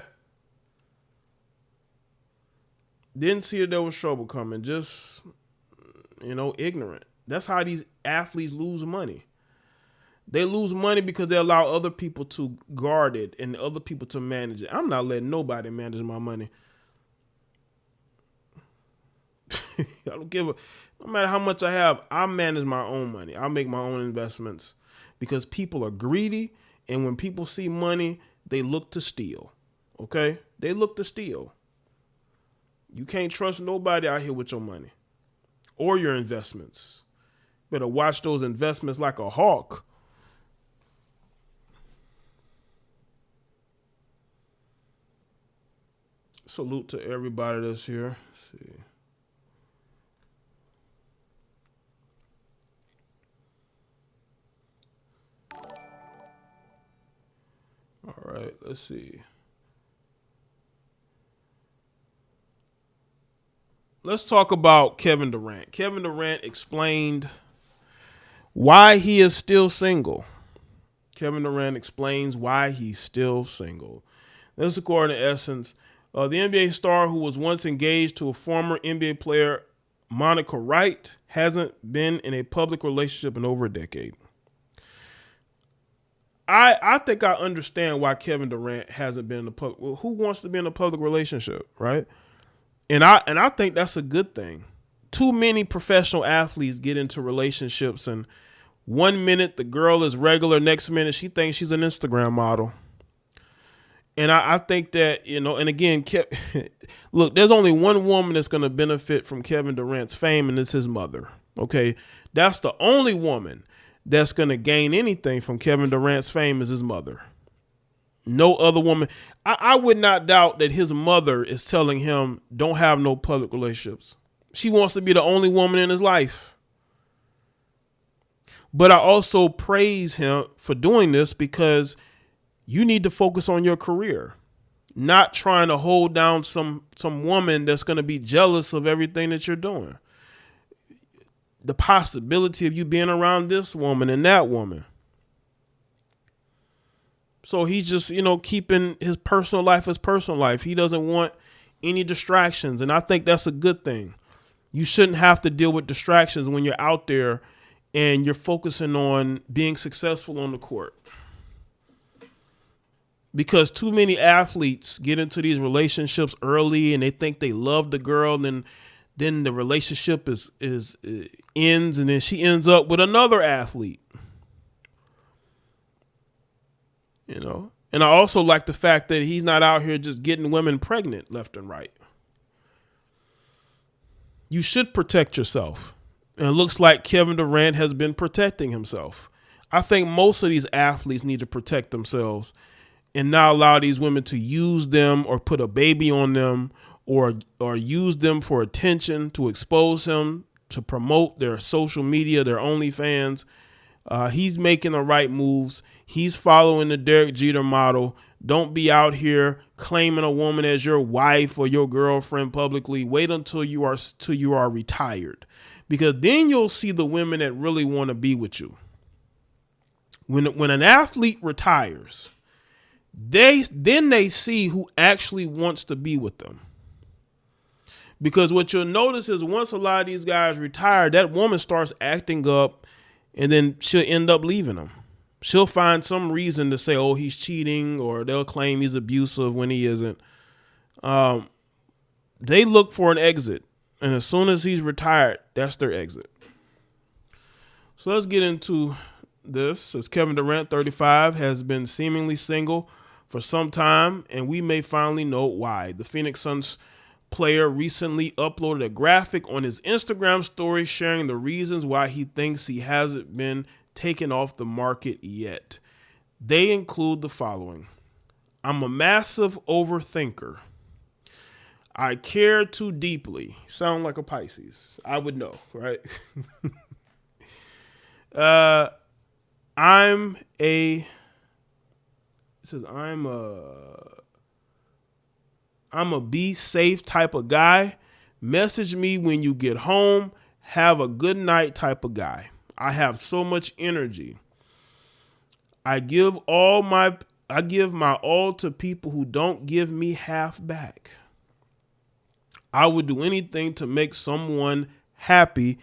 Didn't see that there was trouble coming. Just, ignorant. That's how these athletes lose money. They lose money because they allow other people to guard it and other people to manage it. I'm not letting nobody manage my money. I don't give a, no matter how much I have, I manage my own money. I make my own investments because people are greedy. And when people see money, they look to steal. Okay? They look to steal. You can't trust nobody out here with your money or your investments. Better watch those investments like a hawk. Salute to everybody that's here. Let's see. All right, let's see. Let's talk about Kevin Durant. Kevin Durant explained why he is still single. Kevin Durant explains why he's still single. This is according to Essence. The NBA star who was once engaged to a former NBA player, Monica Wright, hasn't been in a public relationship in over a decade. I think I understand why Kevin Durant hasn't been in a public. Well, who wants to be in a public relationship, right? And I think that's a good thing. Too many professional athletes get into relationships, and 1 minute the girl is regular, next minute she thinks she's an Instagram model. And I think that, and again, look, there's only one woman that's going to benefit from Kevin Durant's fame, and it's his mother. Okay, that's the only woman that's going to gain anything from Kevin Durant's fame is his mother. No other woman. I would not doubt that his mother is telling him, don't have no public relationships. She wants to be the only woman in his life. But I also praise him for doing this because you need to focus on your career, not trying to hold down some woman that's going to be jealous of everything that you're doing. The possibility of you being around this woman and that woman. So he's just, keeping his personal life as personal life. He doesn't want any distractions. And I think that's a good thing. You shouldn't have to deal with distractions when you're out there and you're focusing on being successful on the court. Because too many athletes get into these relationships early and they think they love the girl, and then the relationship ends, and then she ends up with another athlete. And I also like the fact that he's not out here just getting women pregnant left and right. You should protect yourself. And it looks like Kevin Durant has been protecting himself. I think most of these athletes need to protect themselves and not allow these women to use them or put a baby on them or use them for attention, to expose him, to promote their social media, their OnlyFans. He's making the right moves. He's following the Derek Jeter model. Don't be out here claiming a woman as your wife or your girlfriend publicly. Wait until you are retired, because then you'll see the women that really want to be with you. When an athlete retires, they see who actually wants to be with them. Because what you'll notice is once a lot of these guys retire, that woman starts acting up, and then she'll end up leaving them. She'll find some reason to say, oh, he's cheating, or they'll claim he's abusive when he isn't. They look for an exit. And as soon as he's retired, that's their exit. So let's get into this. As Kevin Durant, 35, has been seemingly single for some time, and we may finally know why. The Phoenix Suns player recently uploaded a graphic on his Instagram story sharing the reasons why he thinks he hasn't been taken off the market yet. They include the following. I'm a massive overthinker. I care too deeply. Sound like a Pisces. I would know, right? I'm a be safe type of guy. Message me when you get home. Have a good night type of guy. I have so much energy. I give my all to people who don't give me half back. I would do anything to make someone happy,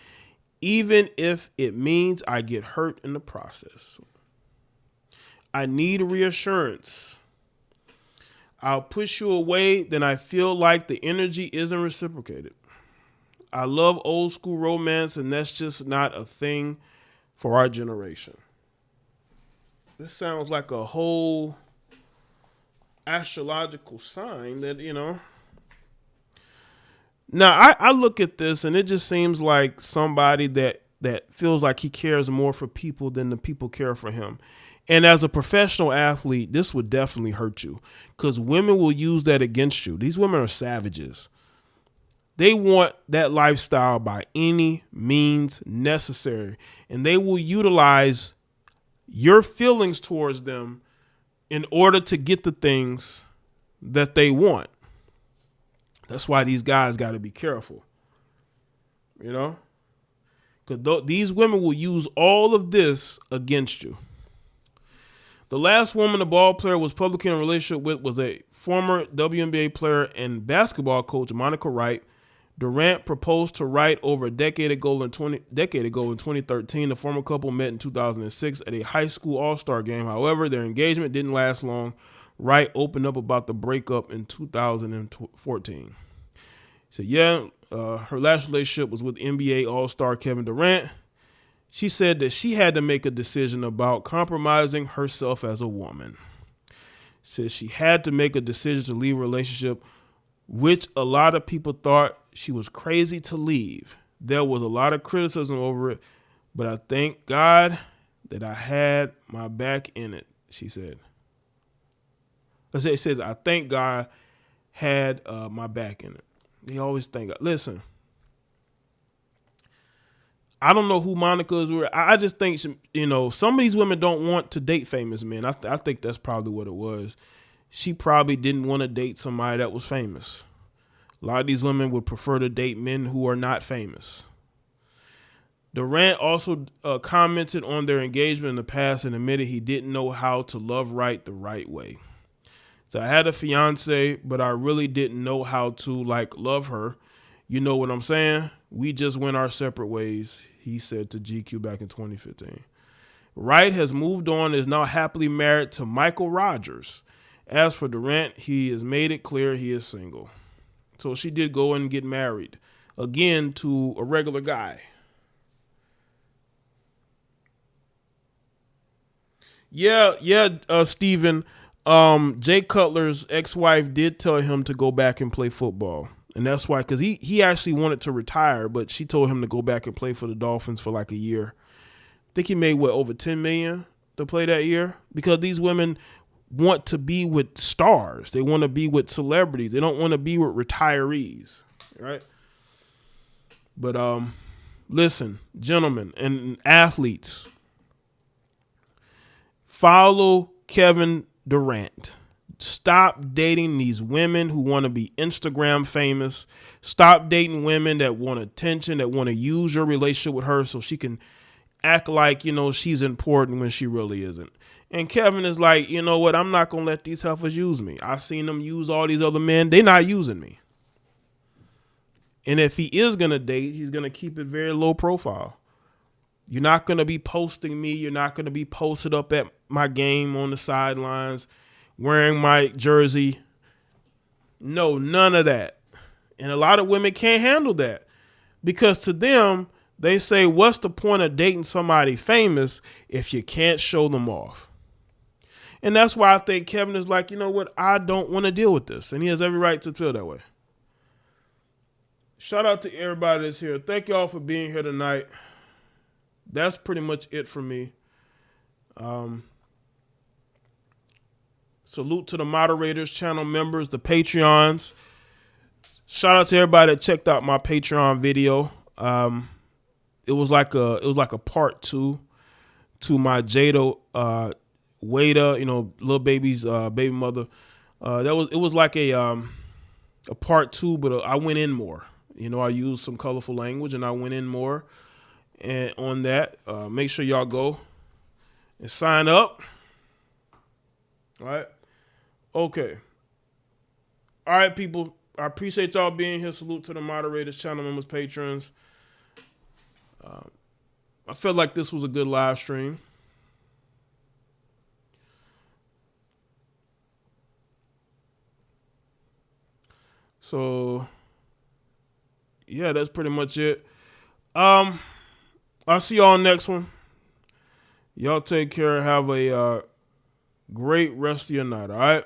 even if it means I get hurt in the process. I need reassurance. I'll push you away, then I feel like the energy isn't reciprocated. I love old school romance, and that's just not a thing for our generation. This sounds like a whole astrological sign that, Now, I look at this, and it just seems like somebody that feels like he cares more for people than the people care for him. And as a professional athlete, this would definitely hurt you because women will use that against you. These women are savages. They want that lifestyle by any means necessary, and they will utilize your feelings towards them in order to get the things that they want. That's why these guys got to be careful, because these women will use all of this against you. The last woman the ball player was publicly in a relationship with was a former WNBA player and basketball coach, Monica Wright. Durant proposed to Wright over a decade ago in 2013. The former couple met in 2006 at a high school all-star game. However, their engagement didn't last long. Wright opened up about the breakup in 2014. He said, her last relationship was with NBA All-Star Kevin Durant. She said that she had to make a decision about compromising herself as a woman. Says she had to make a decision to leave a relationship, which a lot of people thought she was crazy to leave. There was a lot of criticism over it, but I thank God that I had my back in it, she said. It says, I thank God had my back in it. They always thank God. Listen, I don't know who Monica is. I just think, some of these women don't want to date famous men. I think that's probably what it was. She probably didn't want to date somebody that was famous. A lot of these women would prefer to date men who are not famous. Durant also commented on their engagement in the past and admitted he didn't know how to love Wright the right way. So I had a fiance, but I really didn't know how to love her. You know what I'm saying? We just went our separate ways, he said to GQ back in 2015. Wright has moved on and is now happily married to Michael Rogers. As for Durant, he has made it clear he is single. So she did go and get married again to a regular guy. Yeah, Steven. Jay Cutler's ex-wife did tell him to go back and play football. And that's why, because he actually wanted to retire, but she told him to go back and play for the Dolphins for a year. I think he made, over $10 million to play that year? Because these women want to be with stars. They want to be with celebrities. They don't want to be with retirees, right? But listen, gentlemen and athletes, follow Kevin Durant. Stop dating these women who want to be Instagram famous. Stop dating women that want attention, that want to use your relationship with her so she can act like, she's important when she really isn't. And Kevin is like, you know what? I'm not going to let these heifers use me. I've seen them use all these other men. They're not using me. And if he is going to date, he's going to keep it very low profile. You're not going to be posting me. You're not going to be posted up at my game on the sidelines wearing my jersey. No, none of that. And a lot of women can't handle that because to them, they say, what's the point of dating somebody famous if you can't show them off? And that's why I think Kevin is like, you know what? I don't want to deal with this. And he has every right to feel that way. Shout out to everybody that's here. Thank y'all for being here tonight. That's pretty much it for me. Salute to the moderators, channel members, the Patreons. Shout out to everybody that checked out my Patreon video. It was like a part 2 to my Jada Wada, Lil Baby's baby mother. It was like a part 2, but I went in more. I used some colorful language and I went in more. And on that, make sure y'all go and sign up. All right. Okay. All right, people. I appreciate y'all being here. Salute to the moderators, channel members, patrons. I felt like this was a good live stream. So, yeah, that's pretty much it. I'll see y'all next one. Y'all take care. Have a great rest of your night, all right?